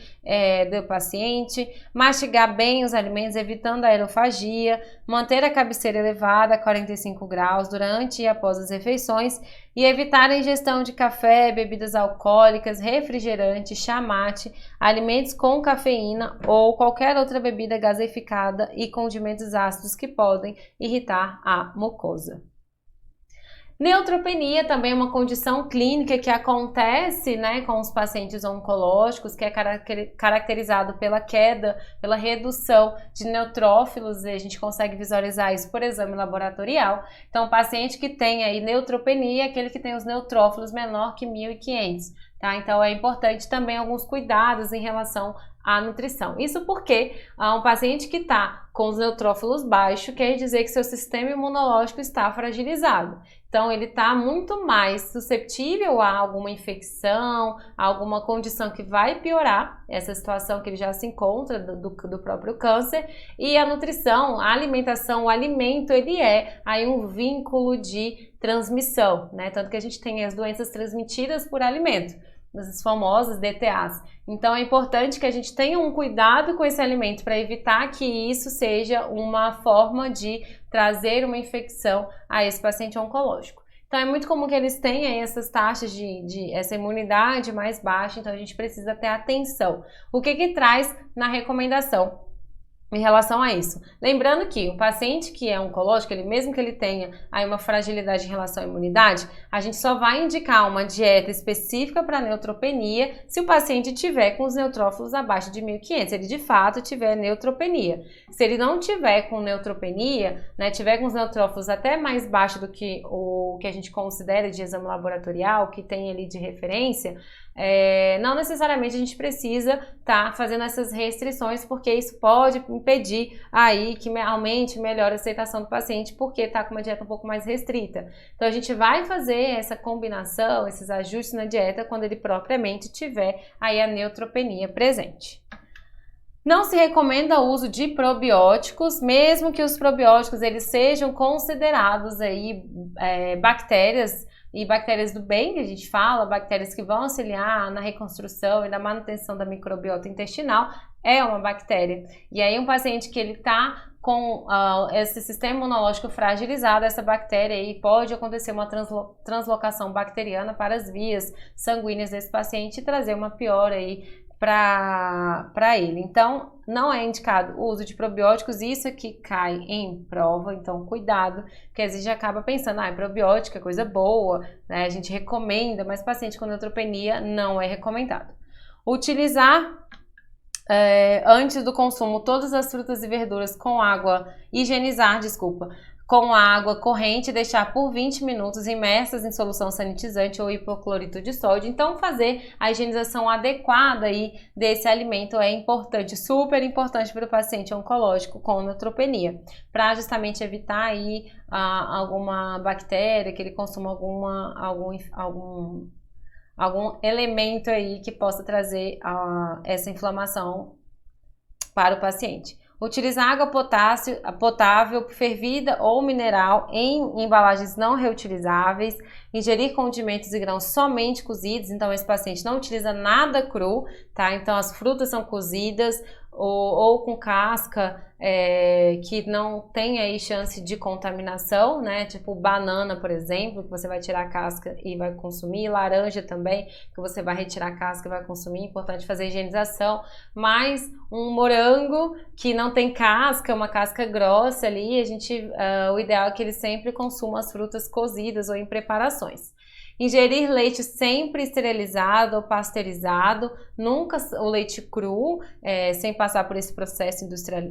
do paciente, mastigar bem os alimentos, evitando a aerofagia, manter a cabeceira elevada a 45 graus durante e após as refeições e evitar a ingestão de café, bebidas alcoólicas, refrigerante, chá mate, alimentos com cafeína ou qualquer outra bebida gaseificada e condimentos ácidos que podem irritar a mucosa. Neutropenia também é uma condição clínica que acontece, né, com os pacientes oncológicos, que é caracterizado pela queda, pela redução de neutrófilos, e a gente consegue visualizar isso por exame laboratorial. Então, o paciente que tem aí neutropenia é aquele que tem os neutrófilos menor que 1.500, tá? Então, é importante também alguns cuidados em relação à nutrição. Isso porque um paciente que está com os neutrófilos baixos quer dizer que seu sistema imunológico está fragilizado. Então, ele está muito mais suscetível a alguma infecção, a alguma condição que vai piorar essa situação que ele já se encontra do próprio câncer. E a nutrição, a alimentação, o alimento, ele é aí um vínculo de transmissão, né? Tanto que a gente tem as doenças transmitidas por alimento, as famosas DTAs. Então é importante que a gente tenha um cuidado com esse alimento para evitar que isso seja uma forma de trazer uma infecção a esse paciente oncológico. Então é muito comum que eles tenham essas taxas essa imunidade mais baixa, então a gente precisa ter atenção. O que traz na recomendação em relação a isso? Lembrando que o paciente que é oncológico, mesmo que ele tenha aí uma fragilidade em relação à imunidade, a gente só vai indicar uma dieta específica para neutropenia se o paciente tiver com os neutrófilos abaixo de 1.500, se ele de fato tiver neutropenia. Se ele não tiver com neutropenia, né, tiver com os neutrófilos até mais baixo do que o que a gente considera de exame laboratorial, que tem ali de referência, não necessariamente a gente precisa estar fazendo essas restrições, porque isso pode impedir aí que aumente, melhore a aceitação do paciente, porque está com uma dieta um pouco mais restrita. Então a gente vai fazer essa combinação, esses ajustes na dieta quando ele propriamente tiver aí a neutropenia presente. Não se recomenda o uso de probióticos, mesmo que os probióticos eles sejam considerados aí bactérias e bactérias do bem, que a gente fala, bactérias que vão auxiliar na reconstrução e na manutenção da microbiota intestinal, é uma bactéria. E aí um paciente que ele tá com esse sistema imunológico fragilizado, essa bactéria aí pode acontecer uma translocação bacteriana para as vias sanguíneas desse paciente e trazer uma piora aí para ele. Então, não é indicado o uso de probióticos, isso aqui cai em prova, então cuidado, porque às vezes já acaba pensando, probiótico é coisa boa, né? A gente recomenda, mas paciente com neutropenia não é recomendado. Utilizar antes do consumo todas as frutas e verduras com água, com água corrente, deixar por 20 minutos imersas em solução sanitizante ou hipoclorito de sódio. Então, fazer a higienização adequada aí desse alimento é importante, super importante para o paciente oncológico com neutropenia, para justamente evitar aí alguma bactéria, que ele consuma algum elemento aí que possa trazer essa inflamação para o paciente. Utilizar água potável, fervida ou mineral em embalagens não reutilizáveis. Ingerir condimentos e grãos somente cozidos, então esse paciente não utiliza nada cru, tá? Então as frutas são cozidas ou com casca, que não tem aí chance de contaminação, né? Tipo banana, por exemplo, que você vai tirar a casca e vai consumir, laranja também, que você vai retirar a casca e vai consumir, importante fazer a higienização, mas um morango que não tem casca, uma casca grossa ali, o ideal é que ele sempre consuma as frutas cozidas ou em preparações. Ingerir leite sempre esterilizado ou pasteurizado, nunca o leite cru, sem passar por esse processo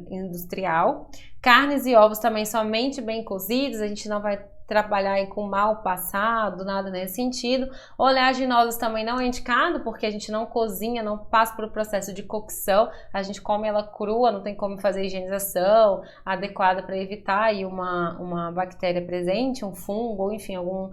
industrial. Carnes e ovos também somente bem cozidos, a gente não vai trabalhar aí com mal passado, nada nesse sentido. Oleaginosas também não é indicado, porque a gente não cozinha, não passa por um processo de cocção, a gente come ela crua, não tem como fazer higienização adequada para evitar aí uma bactéria presente, um fungo, ou enfim, algum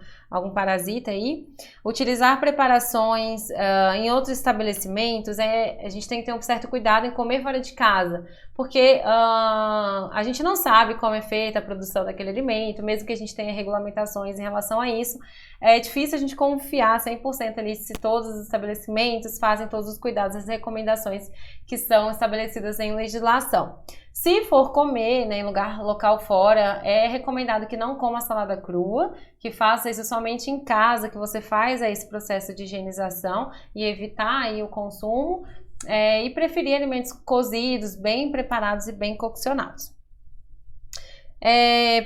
parasita aí. Utilizar preparações em outros estabelecimentos, a gente tem que ter um certo cuidado em comer fora de casa, porque a gente não sabe como é feita a produção daquele alimento, mesmo que a gente tenha regulamentações em relação a isso, é difícil a gente confiar 100% ali se todos os estabelecimentos fazem todos os cuidados, as recomendações que são estabelecidas em legislação. Se for comer, né, em local fora, é recomendado que não coma salada crua, que faça isso somente em casa, que você faz esse processo de higienização e evitar aí o consumo, e preferir alimentos cozidos, bem preparados e bem coccionados.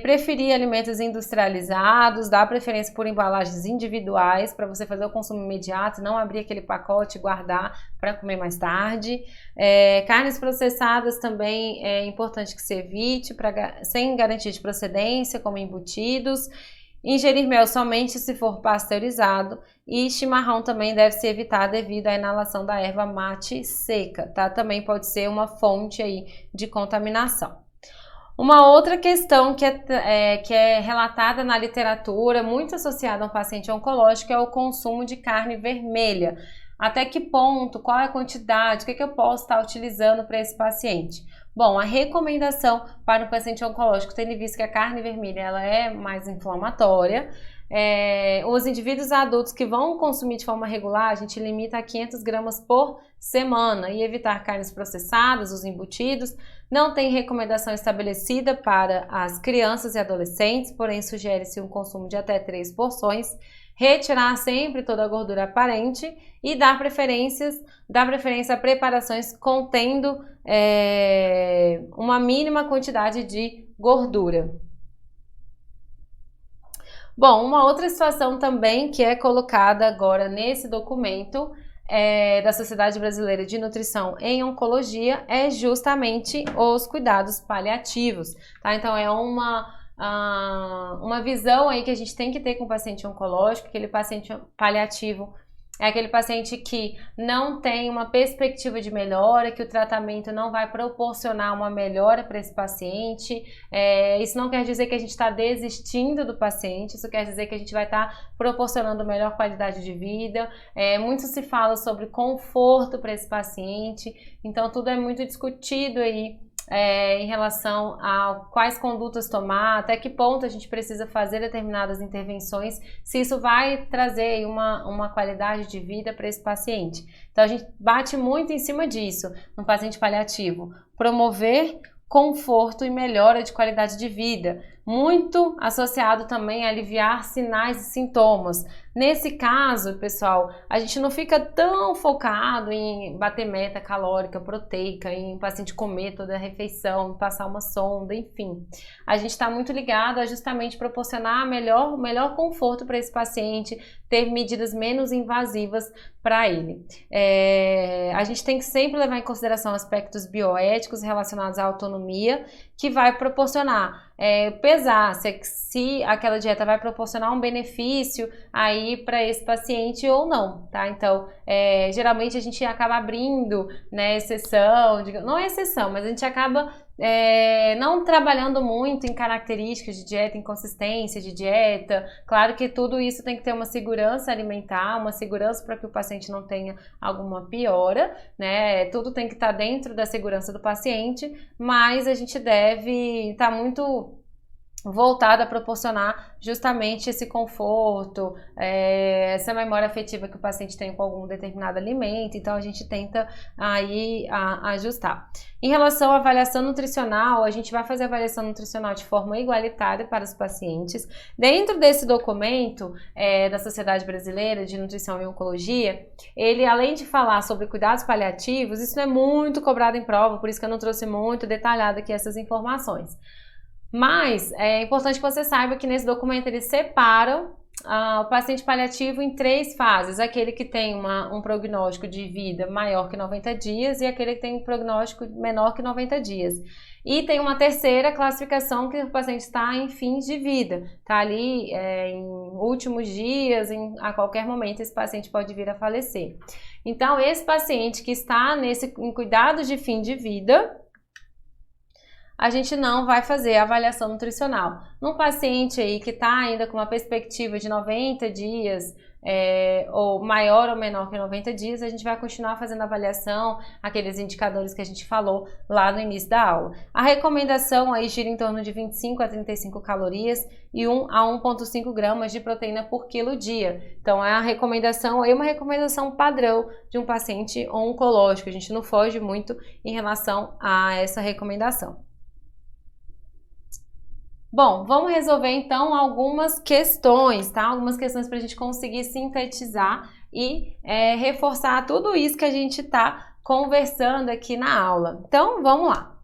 Preferir alimentos industrializados, dar preferência por embalagens individuais para você fazer o consumo imediato, não abrir aquele pacote e guardar para comer mais tarde. Carnes processadas também é importante que se evite, sem garantia de procedência, como embutidos. Ingerir mel somente se for pasteurizado, e chimarrão também deve se evitar devido à inalação da erva mate seca, tá? Também pode ser uma fonte aí de contaminação. Uma outra questão que é relatada na literatura, muito associada a um paciente oncológico, é o consumo de carne vermelha. Até que ponto, qual é a quantidade, o que eu posso estar utilizando para esse paciente? Bom, a recomendação para o paciente oncológico, tendo visto que a carne vermelha ela é mais inflamatória, os indivíduos adultos que vão consumir de forma regular, a gente limita a 500 gramas por semana e evitar carnes processadas, os embutidos. Não tem recomendação estabelecida para as crianças e adolescentes, porém sugere-se um consumo de até 3 porções. Retirar sempre toda a gordura aparente e dar preferência a preparações contendo uma mínima quantidade de gordura. Bom, uma outra situação também que é colocada agora nesse documento da Sociedade Brasileira de Nutrição em Oncologia é justamente os cuidados paliativos, tá? Então é uma visão aí que a gente tem que ter com o paciente oncológico, aquele paciente paliativo é aquele paciente que não tem uma perspectiva de melhora, que o tratamento não vai proporcionar uma melhora para esse paciente. Isso não quer dizer que a gente está desistindo do paciente, isso quer dizer que a gente vai estar proporcionando melhor qualidade de vida. Muito se fala sobre conforto para esse paciente, então tudo é muito discutido aí em relação a quais condutas tomar, até que ponto a gente precisa fazer determinadas intervenções, se isso vai trazer uma qualidade de vida para esse paciente. Então a gente bate muito em cima disso no paciente paliativo, promover conforto e melhora de qualidade de vida, muito associado também a aliviar sinais e sintomas. Nesse caso, pessoal, a gente não fica tão focado em bater meta calórica, proteica, em o paciente comer toda a refeição, passar uma sonda, enfim. A gente está muito ligado a justamente proporcionar o melhor conforto para esse paciente, ter medidas menos invasivas para ele. A gente tem que sempre levar em consideração aspectos bioéticos relacionados à autonomia, que vai proporcionar, pesar se aquela dieta vai proporcionar um benefício aí para esse paciente ou não, tá? Então, geralmente a gente acaba abrindo, né, exceção, não é exceção, mas a gente acaba não trabalhando muito em características de dieta, em consistência de dieta. Claro que tudo isso tem que ter uma segurança alimentar, uma segurança para que o paciente não tenha alguma piora, né? Tudo tem que estar dentro da segurança do paciente, mas a gente deve estar muito voltada a proporcionar justamente esse conforto, essa memória afetiva que o paciente tem com algum determinado alimento. Então a gente tenta aí ajustar. Em relação à avaliação nutricional, a gente vai fazer a avaliação nutricional de forma igualitária para os pacientes. Dentro desse documento da Sociedade Brasileira de Nutrição e Oncologia, ele, além de falar sobre cuidados paliativos, isso não é muito cobrado em prova, por isso que eu não trouxe muito detalhado aqui essas informações. Mas é importante que você saiba que nesse documento eles separam o paciente paliativo em 3 fases: aquele que tem um prognóstico de vida maior que 90 dias e aquele que tem um prognóstico menor que 90 dias. E tem uma terceira classificação que o paciente está em fins de vida, está ali em últimos dias, a qualquer momento esse paciente pode vir a falecer. Então esse paciente que está em cuidados de fim de vida, a gente não vai fazer avaliação nutricional. Num paciente aí que está ainda com uma perspectiva de 90 dias, ou maior ou menor que 90 dias, a gente vai continuar fazendo avaliação, aqueles indicadores que a gente falou lá no início da aula. A recomendação aí gira em torno de 25 a 35 calorias e 1 a 1,5 gramas de proteína por quilo dia. Então é uma recomendação padrão de um paciente oncológico. A gente não foge muito em relação a essa recomendação. Bom, vamos resolver então algumas questões, tá? Algumas questões para a gente conseguir sintetizar e reforçar tudo isso que a gente está conversando aqui na aula. Então, vamos lá.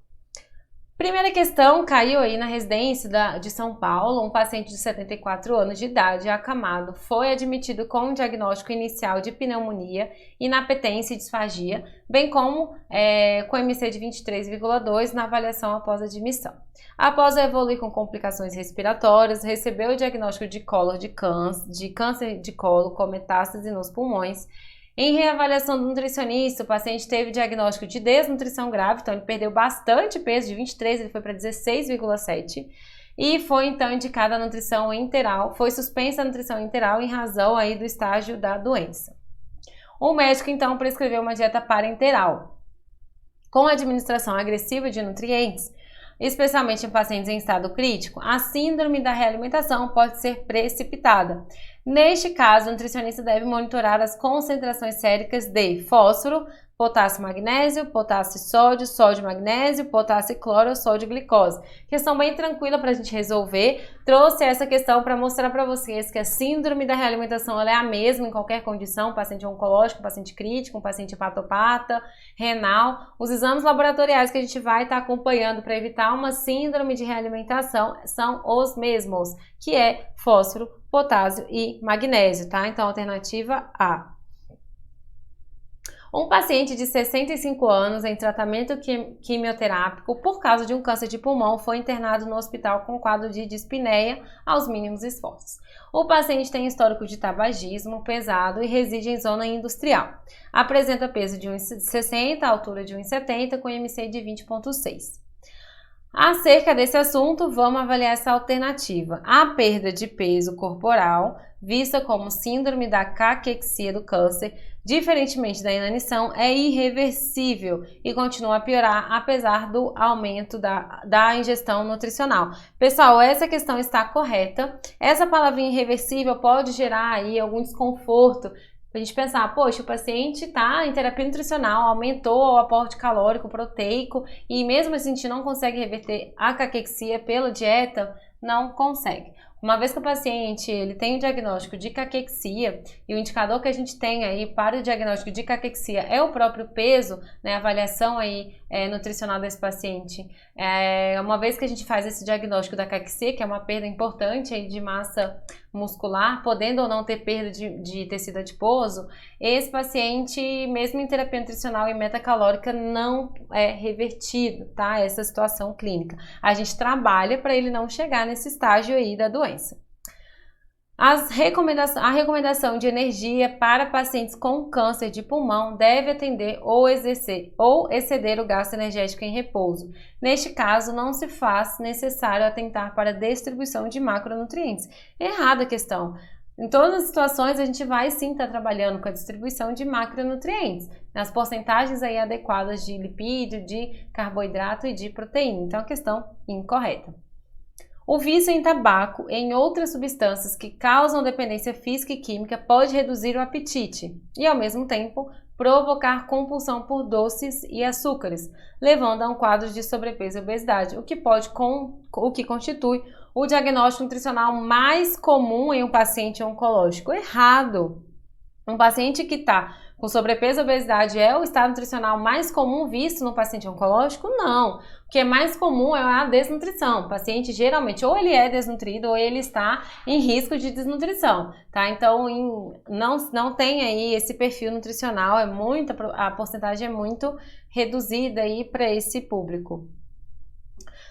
Primeira questão, caiu aí na residência de São Paulo, um paciente de 74 anos de idade, acamado, foi admitido com um diagnóstico inicial de pneumonia, inapetência e disfagia, bem como com MC de 23,2 na avaliação após a admissão. Após evoluir com complicações respiratórias, recebeu o diagnóstico de câncer de colo com metástase nos pulmões. Em reavaliação do nutricionista, o paciente teve diagnóstico de desnutrição grave, então ele perdeu bastante peso, de 23 ele foi para 16,7 e foi então indicada a nutrição enteral, foi suspensa a nutrição enteral em razão aí do estágio da doença. O médico então prescreveu uma dieta parenteral, com administração agressiva de nutrientes, especialmente em pacientes em estado crítico. A síndrome da realimentação pode ser precipitada. Neste caso, o nutricionista deve monitorar as concentrações séricas de fósforo, potássio, magnésio, potássio, sódio, magnésio, potássio, cloro, sódio, glicose. Questão bem tranquila para a gente resolver. Trouxe essa questão para mostrar para vocês que a síndrome da realimentação ela é a mesma em qualquer condição, paciente oncológico, paciente crítico, paciente hepatopata, renal. Os exames laboratoriais que a gente vai estar acompanhando para evitar uma síndrome de realimentação são os mesmos, que é fósforo, potássio e magnésio, tá? Então, alternativa A. Um paciente de 65 anos em tratamento quimioterápico por causa de um câncer de pulmão foi internado no hospital com quadro de dispneia aos mínimos esforços. O paciente tem histórico de tabagismo pesado e reside em zona industrial. Apresenta peso de 1,60, altura de 1,70 com IMC de 20,6. Acerca desse assunto, vamos avaliar essa alternativa. A perda de peso corporal, vista como síndrome da caquexia do câncer, diferentemente da inanição, é irreversível e continua a piorar apesar do aumento da ingestão nutricional. Pessoal, essa questão está correta. Essa palavrinha irreversível pode gerar aí algum desconforto. A gente pensar, poxa, o paciente está em terapia nutricional, aumentou o aporte calórico, proteico e mesmo assim a gente não consegue reverter a caquexia pela dieta, não consegue. Uma vez que o paciente ele tem o diagnóstico de caquexia e o indicador que a gente tem aí para o diagnóstico de caquexia é o próprio peso, né, a avaliação aí nutricional desse paciente, uma vez que a gente faz esse diagnóstico da caquexia, que é uma perda importante aí de massa muscular, podendo ou não ter perda de tecido adiposo, esse paciente, mesmo em terapia nutricional e meta calórica, não é revertido, tá? Essa situação clínica. A gente trabalha para ele não chegar nesse estágio aí da doença. A recomendação de energia para pacientes com câncer de pulmão deve atender ou exceder o gasto energético em repouso. Neste caso, não se faz necessário atentar para a distribuição de macronutrientes. Errada a questão. Em todas as situações, a gente vai sim estar trabalhando com a distribuição de macronutrientes, nas porcentagens aí adequadas de lipídio, de carboidrato e de proteína. Então, a questão incorreta. O vício em tabaco e em outras substâncias que causam dependência física e química pode reduzir o apetite e, ao mesmo tempo, provocar compulsão por doces e açúcares, levando a um quadro de sobrepeso e obesidade, o que constitui o diagnóstico nutricional mais comum em um paciente oncológico. Errado! Um paciente que está com sobrepeso e obesidade é o estado nutricional mais comum visto no paciente oncológico? Não. O que é mais comum é a desnutrição. O paciente geralmente ou ele é desnutrido ou ele está em risco de desnutrição, tá? Então não tem aí esse perfil nutricional, a porcentagem é muito reduzida aí para esse público.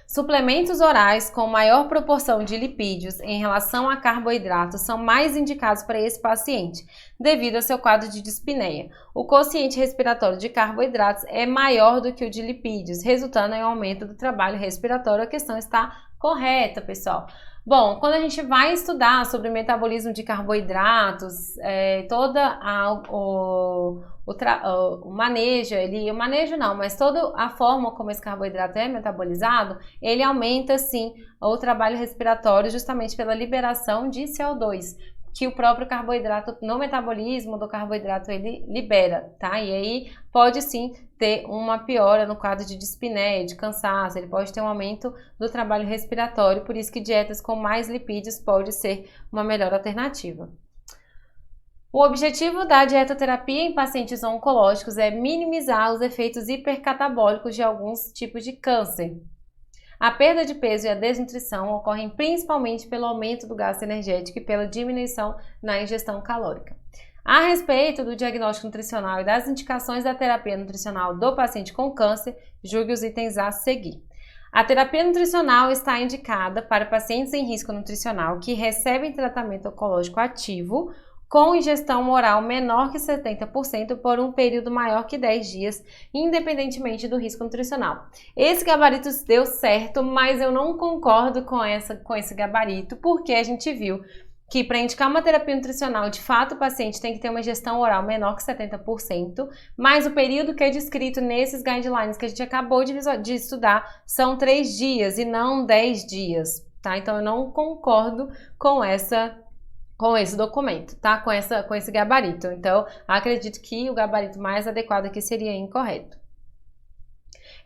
Suplementos orais com maior proporção de lipídios em relação a carboidratos são mais indicados para esse paciente, devido ao seu quadro de dispneia. O quociente respiratório de carboidratos é maior do que o de lipídios, resultando em aumento do trabalho respiratório. A questão está correta, pessoal. Bom, quando a gente vai estudar sobre o metabolismo de carboidratos, mas toda a forma como esse carboidrato é metabolizado, ele aumenta sim o trabalho respiratório justamente pela liberação de CO2, que o próprio carboidrato, no metabolismo do carboidrato, ele libera, tá? E aí pode sim ter uma piora no quadro de dispneia, de cansaço, ele pode ter um aumento do trabalho respiratório, por isso que dietas com mais lipídios pode ser uma melhor alternativa. O objetivo da dietoterapia em pacientes oncológicos é minimizar os efeitos hipercatabólicos de alguns tipos de câncer. A perda de peso e a desnutrição ocorrem principalmente pelo aumento do gasto energético e pela diminuição na ingestão calórica. A respeito do diagnóstico nutricional e das indicações da terapia nutricional do paciente com câncer, julgue os itens a seguir. A terapia nutricional está indicada para pacientes em risco nutricional que recebem tratamento oncológico ativo com ingestão oral menor que 70% por um período maior que 10 dias, independentemente do risco nutricional. Esse gabarito deu certo, mas eu não concordo com esse gabarito, porque a gente viu que para indicar uma terapia nutricional, de fato o paciente tem que ter uma ingestão oral menor que 70%, mas o período que é descrito nesses guidelines que a gente acabou de estudar são 3 dias e não 10 dias, tá? Então eu não concordo com esse documento, tá? Com esse gabarito. Então, acredito que o gabarito mais adequado aqui seria incorreto.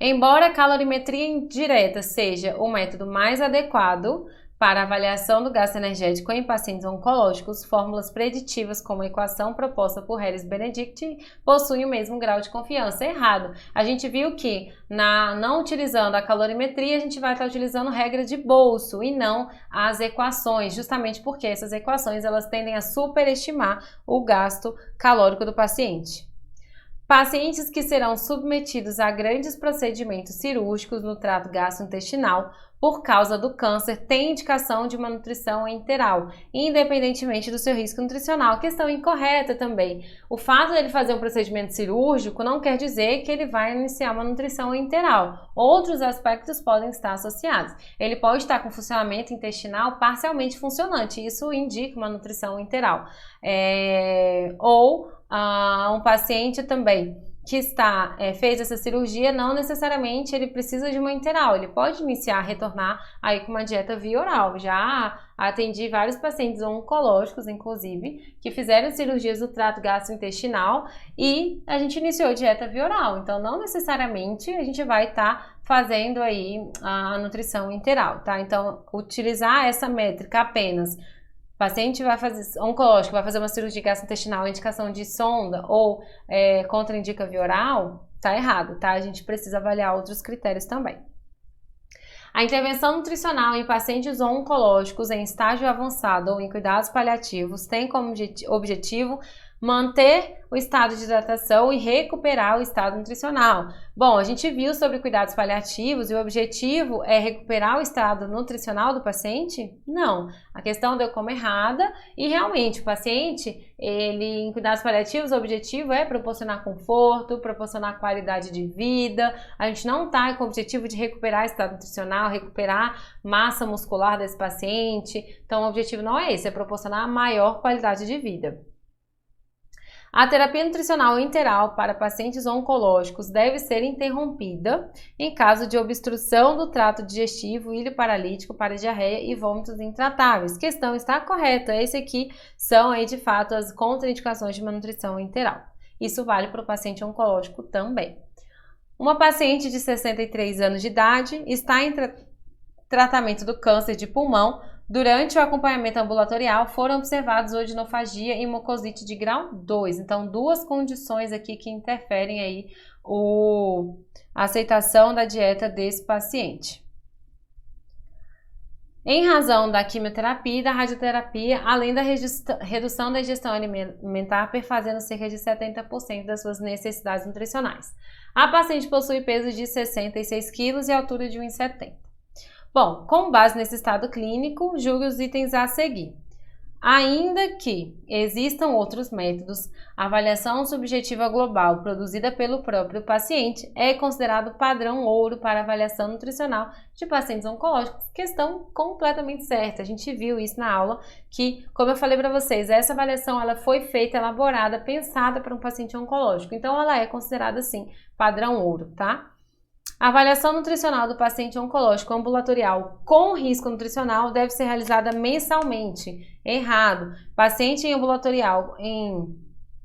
Embora a calorimetria indireta seja o método mais adequado para avaliação do gasto energético em pacientes oncológicos, fórmulas preditivas como a equação proposta por Harris Benedict possuem o mesmo grau de confiança. Errado. A gente viu que não utilizando a calorimetria, a gente vai estar utilizando regra de bolso e não as equações, justamente porque essas equações elas tendem a superestimar o gasto calórico do paciente. Pacientes que serão submetidos a grandes procedimentos cirúrgicos no trato gastrointestinal por causa do câncer têm indicação de uma nutrição enteral, independentemente do seu risco nutricional. Questão incorreta também. O fato de ele fazer um procedimento cirúrgico não quer dizer que ele vai iniciar uma nutrição enteral. Outros aspectos podem estar associados. Ele pode estar com funcionamento intestinal parcialmente funcionante, isso indica uma nutrição enteral. Um paciente também que fez essa cirurgia, não necessariamente ele precisa de uma enteral, ele pode retornar aí com uma dieta via oral. Já atendi vários pacientes oncológicos, inclusive, que fizeram cirurgias do trato gastrointestinal e a gente iniciou dieta via oral. Então, não necessariamente a gente vai estar fazendo aí a nutrição enteral, tá? Então, utilizar essa métrica apenas paciente oncológico vai fazer uma cirurgia gastrointestinal, indicação de sonda ou contraindica via oral, tá errado, tá? A gente precisa avaliar outros critérios também. A intervenção nutricional em pacientes oncológicos em estágio avançado ou em cuidados paliativos tem como objetivo manter o estado de hidratação e recuperar o estado nutricional. Bom, a gente viu sobre cuidados paliativos e o objetivo é recuperar o estado nutricional do paciente? Não. A questão deu como errada e realmente o paciente, em cuidados paliativos, o objetivo é proporcionar conforto, proporcionar qualidade de vida. A gente não está com o objetivo de recuperar o estado nutricional, recuperar massa muscular desse paciente. Então, o objetivo não é esse, é proporcionar maior qualidade de vida. A terapia nutricional enteral para pacientes oncológicos deve ser interrompida em caso de obstrução do trato digestivo, ilho paralítico para diarreia e vômitos intratáveis. Questão está correta. Esse aqui são aí de fato as contraindicações de uma nutrição enteral. Isso vale para o paciente oncológico também. Uma paciente de 63 anos de idade está em tratamento do câncer de pulmão. Durante o acompanhamento ambulatorial, foram observados odinofagia e mucosite de grau 2. Então, duas condições aqui que interferem aí a aceitação da dieta desse paciente. Em razão da quimioterapia e da radioterapia, além da redução da ingestão alimentar, perfazendo cerca de 70% das suas necessidades nutricionais. A paciente possui peso de 66 kg e altura de 1,70 m. Bom, com base nesse estado clínico, julgue os itens a seguir. Ainda que existam outros métodos, a avaliação subjetiva global produzida pelo próprio paciente é considerado padrão ouro para avaliação nutricional de pacientes oncológicos, questão completamente certa. A gente viu isso na aula, que, como eu falei para vocês, essa avaliação ela foi feita, elaborada, pensada para um paciente oncológico. Então, ela é considerada, sim, padrão ouro, tá? A avaliação nutricional do paciente oncológico ambulatorial com risco nutricional deve ser realizada mensalmente. Errado. Paciente em ambulatorial, em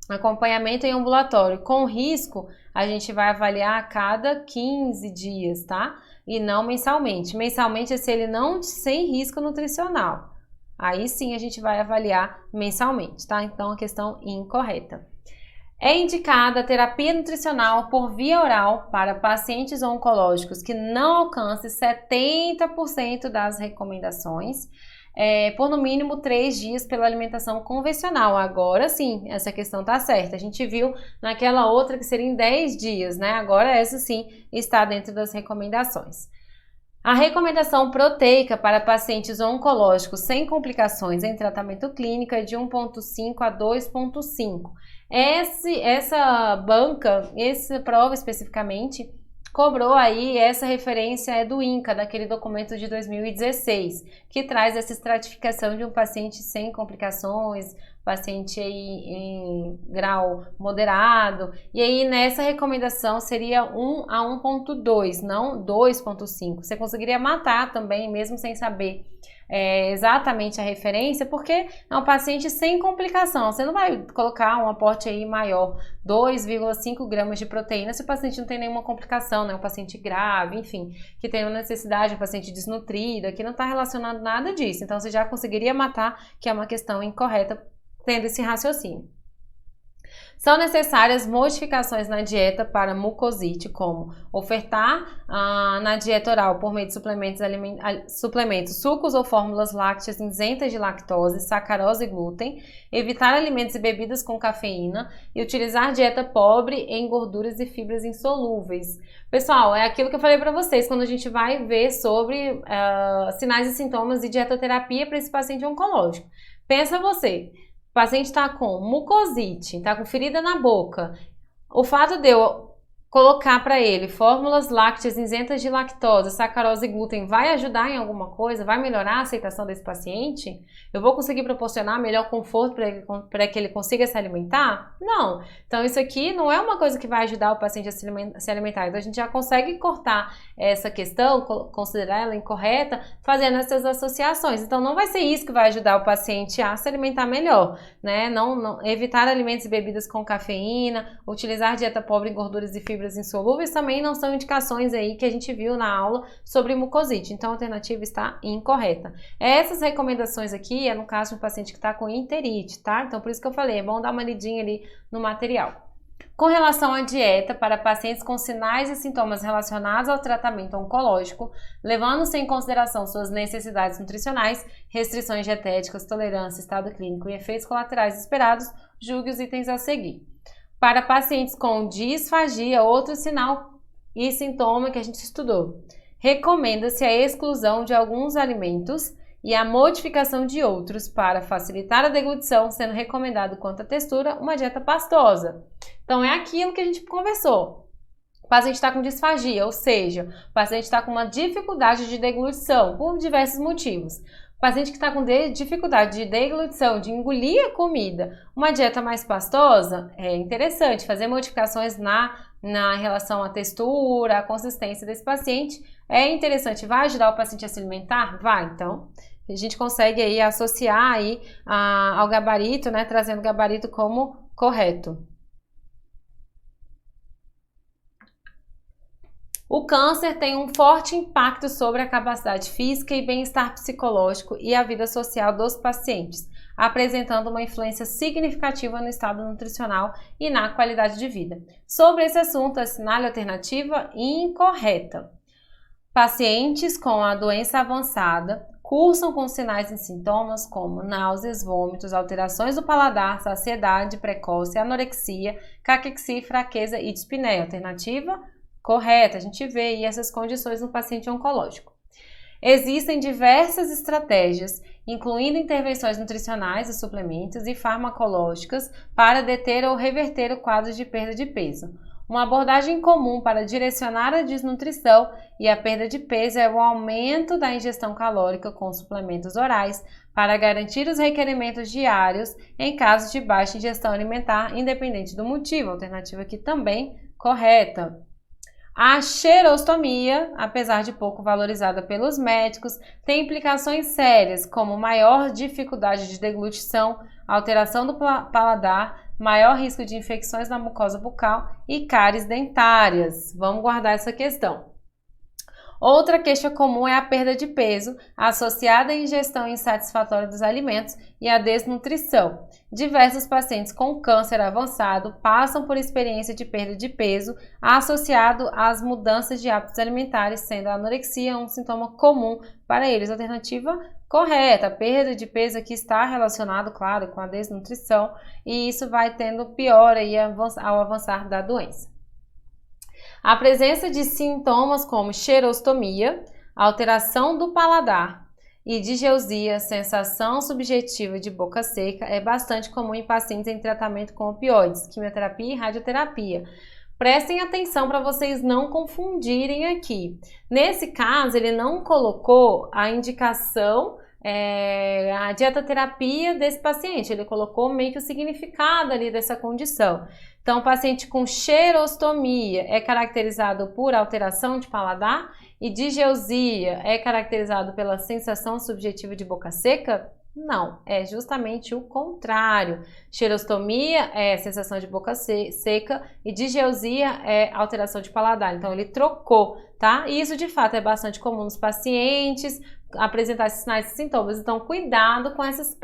acompanhamento em ambulatório com risco, a gente vai avaliar a cada 15 dias, tá? E não mensalmente. Mensalmente é se ele não sem risco nutricional. Aí sim a gente vai avaliar mensalmente, tá? Então a questão incorreta. É indicada a terapia nutricional por via oral para pacientes oncológicos que não alcance 70% das recomendações, por no mínimo 3 dias pela alimentação convencional. Agora sim, essa questão está certa. A gente viu naquela outra que seria em 10 dias, né? Agora essa sim está dentro das recomendações. A recomendação proteica para pacientes oncológicos sem complicações em tratamento clínico é de 1,5 a 2,5. Essa banca, essa prova especificamente, cobrou aí, essa referência é do INCA, daquele documento de 2016, que traz essa estratificação de um paciente sem complicações, paciente aí em grau moderado, e aí nessa recomendação seria 1 a 1,2, não 2,5. Você conseguiria matar também, mesmo sem saber exatamente a referência, porque é um paciente sem complicação. Você não vai colocar um aporte aí maior, 2,5 gramas de proteína, se o paciente não tem nenhuma complicação, né? Um paciente grave, enfim, que tem uma necessidade, um paciente desnutrido, aqui não está relacionado nada disso. Então você já conseguiria matar, que é uma questão incorreta, tendo esse raciocínio. São necessárias modificações na dieta para mucosite, como ofertar na dieta oral por meio de suplementos, sucos ou fórmulas lácteas isentas de lactose, sacarose e glúten, evitar alimentos e bebidas com cafeína e utilizar dieta pobre em gorduras e fibras insolúveis. Pessoal, é aquilo que eu falei para vocês quando a gente vai ver sobre sinais e sintomas de dietoterapia para esse paciente oncológico. Pensa você. O paciente está com mucosite, está com ferida na boca. O fato de eu colocar para ele fórmulas lácteas isentas de lactose, sacarose e glúten vai ajudar em alguma coisa? Vai melhorar a aceitação desse paciente? Eu vou conseguir proporcionar melhor conforto para que ele consiga se alimentar? Não. Então isso aqui não é uma coisa que vai ajudar o paciente a se alimentar. Então a gente já consegue cortar essa questão, considerar ela incorreta, fazendo essas associações. Então não vai ser isso que vai ajudar o paciente a se alimentar melhor, né? Não evitar alimentos e bebidas com cafeína, utilizar dieta pobre em gorduras e fibras insolúveis também não são indicações aí que a gente viu na aula sobre mucosite. Então a alternativa está incorreta. Essas recomendações aqui é no caso de um paciente que está com enterite, tá? Então por isso que eu falei, é bom dar uma lidinha ali no material. Com relação à dieta para pacientes com sinais e sintomas relacionados ao tratamento oncológico, levando-se em consideração suas necessidades nutricionais, restrições dietéticas, tolerância, estado clínico e efeitos colaterais esperados, julgue os itens a seguir. Para pacientes com disfagia, outro sinal e sintoma que a gente estudou, recomenda-se a exclusão de alguns alimentos e a modificação de outros para facilitar a deglutição, sendo recomendado quanto à textura uma dieta pastosa. Então é aquilo que a gente conversou. O paciente está com disfagia, ou seja, o paciente está com uma dificuldade de deglutição por diversos motivos. O paciente que está com dificuldade de deglutição, de engolir a comida, uma dieta mais pastosa, é interessante fazer modificações na relação à textura, à consistência desse paciente. É interessante, vai ajudar o paciente a se alimentar? Vai, então a gente consegue aí associar aí ao gabarito, né, trazendo o gabarito como correto. O câncer tem um forte impacto sobre a capacidade física e bem-estar psicológico e a vida social dos pacientes, apresentando uma influência significativa no estado nutricional e na qualidade de vida. Sobre esse assunto, assinale a alternativa incorreta. Pacientes com a doença avançada cursam com sinais e sintomas como náuseas, vômitos, alterações do paladar, saciedade precoce, anorexia, caquexia, fraqueza e dispneia. Alternativa correta, a gente vê aí essas condições no paciente oncológico. Existem diversas estratégias, incluindo intervenções nutricionais e suplementos e farmacológicas para deter ou reverter o quadro de perda de peso. Uma abordagem comum para direcionar a desnutrição e a perda de peso é o aumento da ingestão calórica com suplementos orais para garantir os requerimentos diários em caso de baixa ingestão alimentar, independente do motivo. Alternativa aqui também correta. A xerostomia, apesar de pouco valorizada pelos médicos, tem implicações sérias como maior dificuldade de deglutição, alteração do paladar, maior risco de infecções na mucosa bucal e cáries dentárias. Vamos guardar essa questão. Outra queixa comum é a perda de peso, associada à ingestão insatisfatória dos alimentos e à desnutrição. Diversos pacientes com câncer avançado passam por experiência de perda de peso associado às mudanças de hábitos alimentares, sendo a anorexia um sintoma comum para eles. Alternativa correta, a perda de peso aqui está relacionado, claro, com a desnutrição e isso vai tendo pior aí ao avançar da doença. A presença de sintomas como xerostomia, alteração do paladar e digeusia, sensação subjetiva de boca seca, é bastante comum em pacientes em tratamento com opioides, quimioterapia e radioterapia. Prestem atenção para vocês não confundirem aqui. Nesse caso, ele não colocou a indicação, a dietoterapia desse paciente, ele colocou meio que o significado ali dessa condição. Então, o paciente com xerostomia é caracterizado por alteração de paladar e digeusia é caracterizado pela sensação subjetiva de boca seca? Não, é justamente o contrário. Xerostomia é sensação de boca seca e digeusia é alteração de paladar. Então, ele trocou, tá? E isso, de fato, é bastante comum nos pacientes apresentar esses sinais e sintomas. Então, cuidado com essas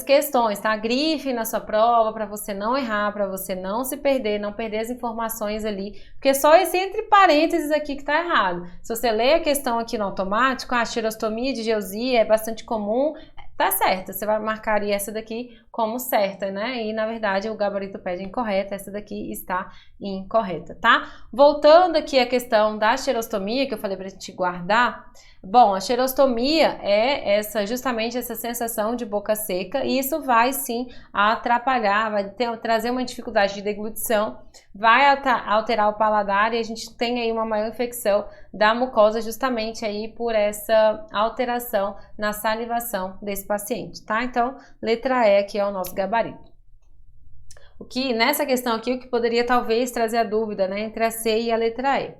questões, tá? Grife na sua prova para você não errar, para você não se perder, não perder as informações ali, porque só esse entre parênteses aqui que tá errado. Se você lê a questão aqui no automático, a xerostomia, digeusia é bastante comum, tá certa, você vai marcar essa daqui como certa, né? E na verdade o gabarito pede incorreta, essa daqui está incorreta, tá? Voltando aqui à questão da xerostomia, que eu falei pra gente guardar. Bom, a xerostomia é justamente essa sensação de boca seca e isso vai sim atrapalhar, vai trazer uma dificuldade de deglutição, vai alterar o paladar e a gente tem aí uma maior infecção da mucosa justamente aí por essa alteração na salivação desse paciente, tá? Então, letra E aqui é o nosso gabarito. O que, nessa questão aqui, o que poderia talvez trazer a dúvida, né, entre a C e a letra E.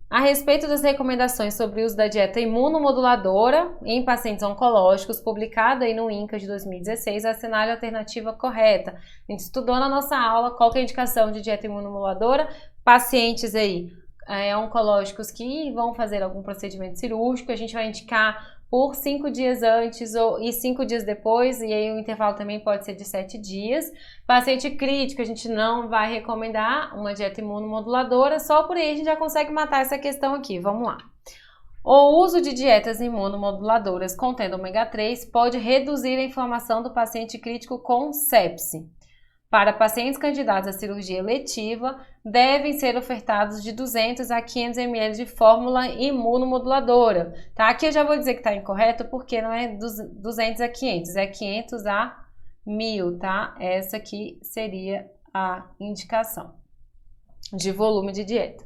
A respeito das recomendações sobre o uso da dieta imunomoduladora em pacientes oncológicos, publicada aí no INCA de 2016, assinale a alternativa correta. A gente estudou na nossa aula qual que é a indicação de dieta imunomoduladora, pacientes aí oncológicos que vão fazer algum procedimento cirúrgico, a gente vai indicar por 5 dias antes e 5 dias depois, e aí o intervalo também pode ser de 7 dias. Paciente crítico, a gente não vai recomendar uma dieta imunomoduladora, só por aí a gente já consegue matar essa questão aqui. Vamos lá. O uso de dietas imunomoduladoras contendo ômega 3 pode reduzir a inflamação do paciente crítico com sepse. Para pacientes candidatos à cirurgia eletiva, devem ser ofertados de 200 a 500 ml de fórmula imunomoduladora. Tá? Aqui eu já vou dizer que está incorreto porque não é 200 a 500, é 500 a 1000, tá? Essa aqui seria a indicação de volume de dieta.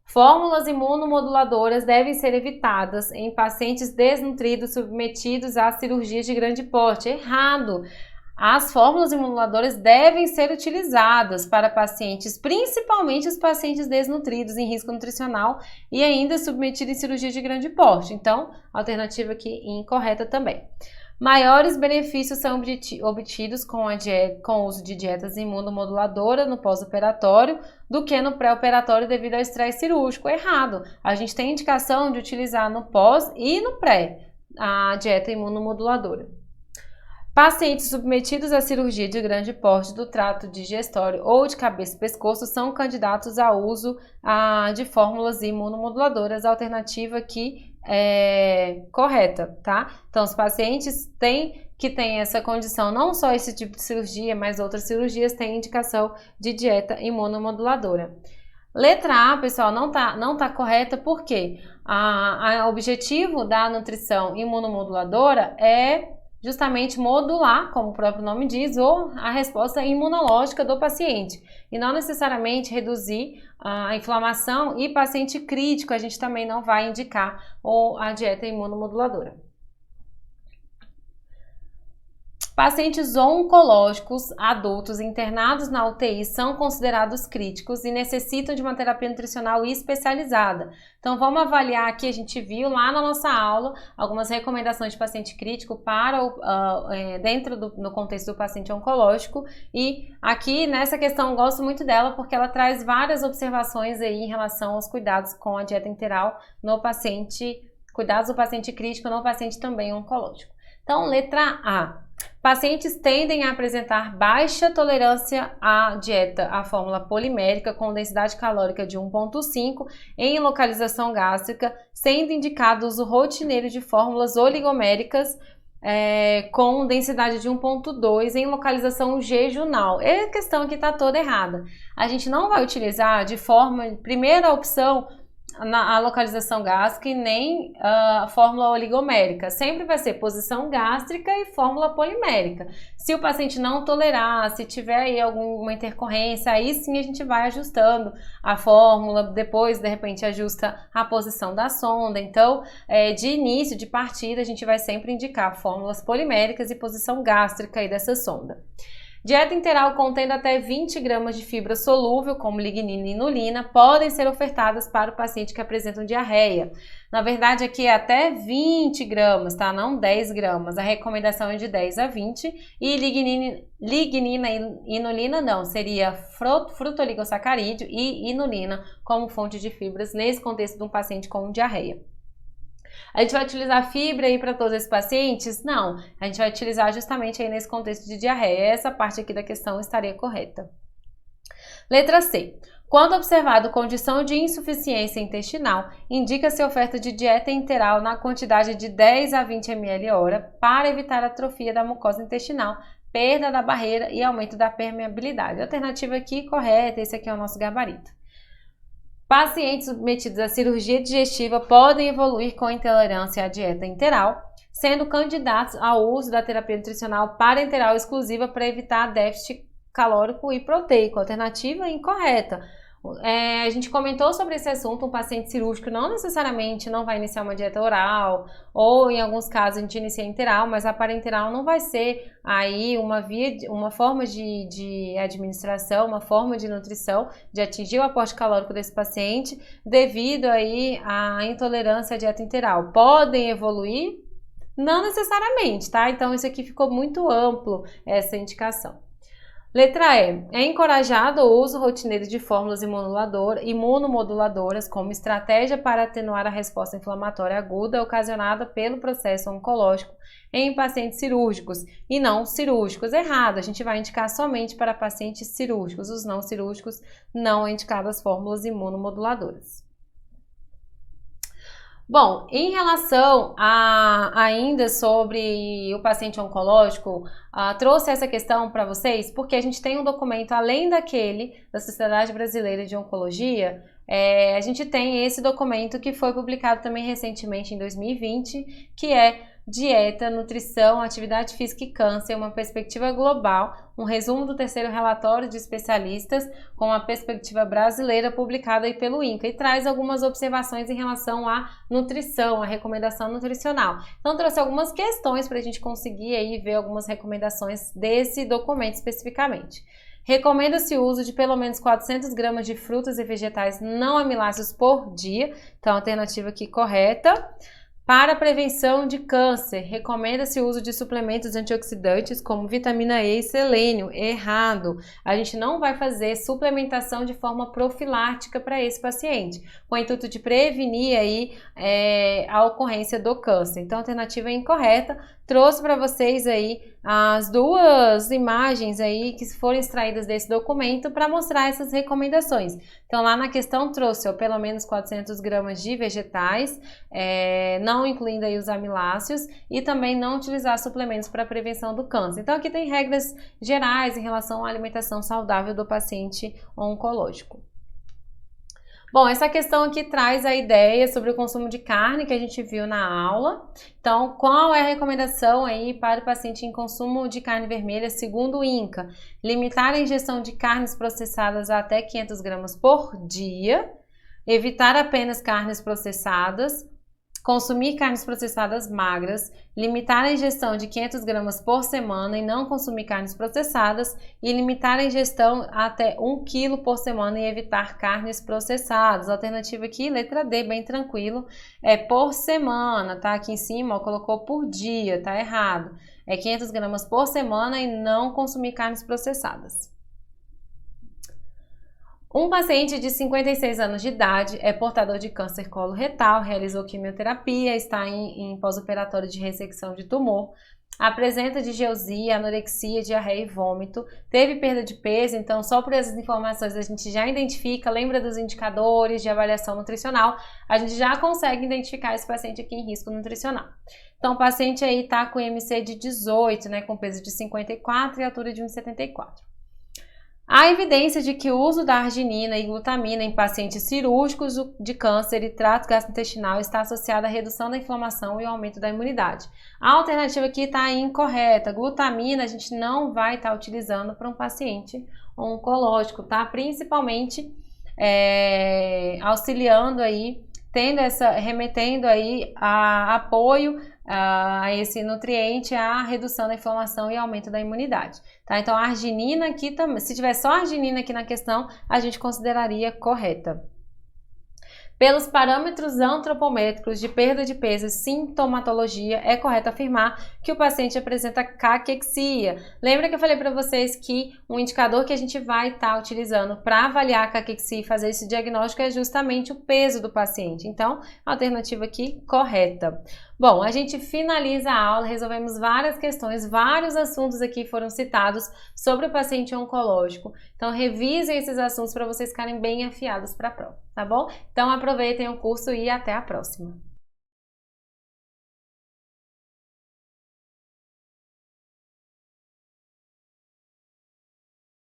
Fórmulas imunomoduladoras devem ser evitadas em pacientes desnutridos submetidos a cirurgias de grande porte. Errado! As fórmulas imunomoduladoras devem ser utilizadas para pacientes, principalmente os pacientes desnutridos em risco nutricional e ainda submetidos em cirurgia de grande porte. Então, alternativa aqui incorreta também. Maiores benefícios são obtidos com o uso de dietas imunomoduladoras no pós-operatório do que no pré-operatório devido ao estresse cirúrgico. Errado! A gente tem indicação de utilizar no pós e no pré a dieta imunomoduladora. Pacientes submetidos à cirurgia de grande porte do trato digestório ou de cabeça e pescoço são candidatos ao uso de fórmulas imunomoduladoras, alternativa aqui correta, tá? Então, os pacientes que têm essa condição, não só esse tipo de cirurgia, mas outras cirurgias, têm indicação de dieta imunomoduladora. Letra A, pessoal, não tá correta porque o objetivo da nutrição imunomoduladora é justamente modular, como o próprio nome diz, ou a resposta imunológica do paciente e não necessariamente reduzir a inflamação. E paciente crítico a gente também não vai indicar a dieta imunomoduladora. Pacientes oncológicos adultos internados na UTI são considerados críticos e necessitam de uma terapia nutricional especializada. Então vamos avaliar aqui, a gente viu lá na nossa aula algumas recomendações de paciente crítico para no contexto do paciente oncológico, e aqui nessa questão eu gosto muito dela porque ela traz várias observações aí em relação aos cuidados com a dieta enteral no paciente, cuidados do paciente crítico no paciente também oncológico. Então, letra A. Pacientes tendem a apresentar baixa tolerância à dieta, à fórmula polimérica com densidade calórica de 1,5 em localização gástrica, sendo indicado o uso rotineiro de fórmulas oligoméricas com densidade de 1,2 em localização jejunal. A questão aqui está toda errada. A gente não vai utilizar de forma, primeira opção, a localização gástrica e nem a fórmula oligomérica. Sempre vai ser posição gástrica e fórmula polimérica. Se o paciente não tolerar, se tiver aí alguma intercorrência, aí sim a gente vai ajustando a fórmula, depois de repente ajusta a posição da sonda. Então, de início, de partida, a gente vai sempre indicar fórmulas poliméricas e posição gástrica aí dessa sonda. Dieta integral contendo até 20 gramas de fibra solúvel, como lignina e inulina, podem ser ofertadas para o paciente que apresenta diarreia. Na verdade, aqui é até 20 gramas, tá? Não 10 gramas. A recomendação é de 10 a 20. E lignina e inulina não, seria frutoligosacarídeo e inulina como fonte de fibras nesse contexto de um paciente com diarreia. A gente vai utilizar fibra aí para todos esses pacientes? Não, a gente vai utilizar justamente aí nesse contexto de diarreia. Essa parte aqui da questão estaria correta. Letra C. Quando observado condição de insuficiência intestinal, indica-se a oferta de dieta enteral na quantidade de 10 a 20 ml/hora para evitar a atrofia da mucosa intestinal, perda da barreira e aumento da permeabilidade. A alternativa aqui correta, esse aqui é o nosso gabarito. Pacientes submetidos à cirurgia digestiva podem evoluir com intolerância à dieta enteral, sendo candidatos ao uso da terapia nutricional parenteral exclusiva para evitar déficit calórico e proteico. Alternativa incorreta. A gente comentou sobre esse assunto, um paciente cirúrgico não necessariamente não vai iniciar uma dieta oral, ou em alguns casos a gente inicia enteral, mas a parenteral não vai ser aí uma forma de administração, uma forma de nutrição, de atingir o aporte calórico desse paciente, devido aí à intolerância à dieta enteral. Podem evoluir? Não necessariamente, tá? Então isso aqui ficou muito amplo, essa indicação. Letra E. É encorajado o uso rotineiro de fórmulas imunomoduladoras como estratégia para atenuar a resposta inflamatória aguda ocasionada pelo processo oncológico em pacientes cirúrgicos e não cirúrgicos. Errado, a gente vai indicar somente para pacientes cirúrgicos. Os não cirúrgicos não é indicado as fórmulas imunomoduladoras. Bom, em relação ainda sobre o paciente oncológico, trouxe essa questão para vocês porque a gente tem um documento, além daquele da Sociedade Brasileira de Oncologia, a gente tem esse documento que foi publicado também recentemente em 2020, que é Dieta, Nutrição, Atividade Física e Câncer, uma perspectiva global, um resumo do terceiro relatório de especialistas com a perspectiva brasileira publicado aí pelo INCA e traz algumas observações em relação à nutrição, à recomendação nutricional. Então trouxe algumas questões para a gente conseguir aí ver algumas recomendações desse documento especificamente. Recomenda-se o uso de pelo menos 400 gramas de frutas e vegetais não amiláceos por dia, então alternativa aqui correta. Para a prevenção de câncer, recomenda-se o uso de suplementos antioxidantes como vitamina E e selênio. Errado. A gente não vai fazer suplementação de forma profilática para esse paciente, com o intuito de prevenir aí a ocorrência do câncer. Então, a alternativa é incorreta. Trouxe para vocês aí as duas imagens aí que foram extraídas desse documento para mostrar essas recomendações. Então, lá na questão trouxe pelo menos 400 gramas de vegetais, não incluindo aí os amiláceos, e também não utilizar suplementos para prevenção do câncer. Então, aqui tem regras gerais em relação à alimentação saudável do paciente oncológico. Bom, essa questão aqui traz a ideia sobre o consumo de carne que a gente viu na aula. Então, qual é a recomendação aí para o paciente em consumo de carne vermelha segundo o INCA? Limitar a ingestão de carnes processadas a até 500 gramas por dia, evitar apenas carnes processadas, consumir carnes processadas magras, limitar a ingestão de 500 gramas por semana e não consumir carnes processadas e limitar a ingestão até 1 quilo por semana e evitar carnes processadas. Alternativa aqui, letra D, bem tranquilo, é por semana, tá? Aqui em cima, ó, colocou por dia, tá errado. É 500 gramas por semana e não consumir carnes processadas. Um paciente de 56 anos de idade é portador de câncer coloretal, realizou quimioterapia, está em pós-operatório de ressecção de tumor, apresenta disgeusia, anorexia, diarreia e vômito, teve perda de peso, então só por essas informações a gente já identifica, lembra dos indicadores de avaliação nutricional, a gente já consegue identificar esse paciente aqui em risco nutricional. Então o paciente aí tá com IMC de 18, né, com peso de 54 e altura de 1,74. Há evidência de que o uso da arginina e glutamina em pacientes cirúrgicos de câncer e trato gastrointestinal está associado à redução da inflamação e ao aumento da imunidade. A alternativa aqui está incorreta. Glutamina a gente não vai estar utilizando para um paciente oncológico, tá? Principalmente auxiliando aí, remetendo aí a apoio a esse nutriente, a redução da inflamação e aumento da imunidade, tá? Então a arginina aqui também, se tiver só arginina aqui na questão, a gente consideraria correta. Pelos parâmetros antropométricos de perda de peso e sintomatologia, é correto afirmar que o paciente apresenta caquexia. Lembra que eu falei para vocês que um indicador que a gente vai estar utilizando para avaliar a caquexia e fazer esse diagnóstico é justamente o peso do paciente. Então, alternativa aqui correta. Bom, a gente finaliza a aula, resolvemos várias questões, vários assuntos aqui foram citados sobre o paciente oncológico. Então, revisem esses assuntos para vocês ficarem bem afiados para a prova, tá bom? Então, aproveitem o curso e até a próxima!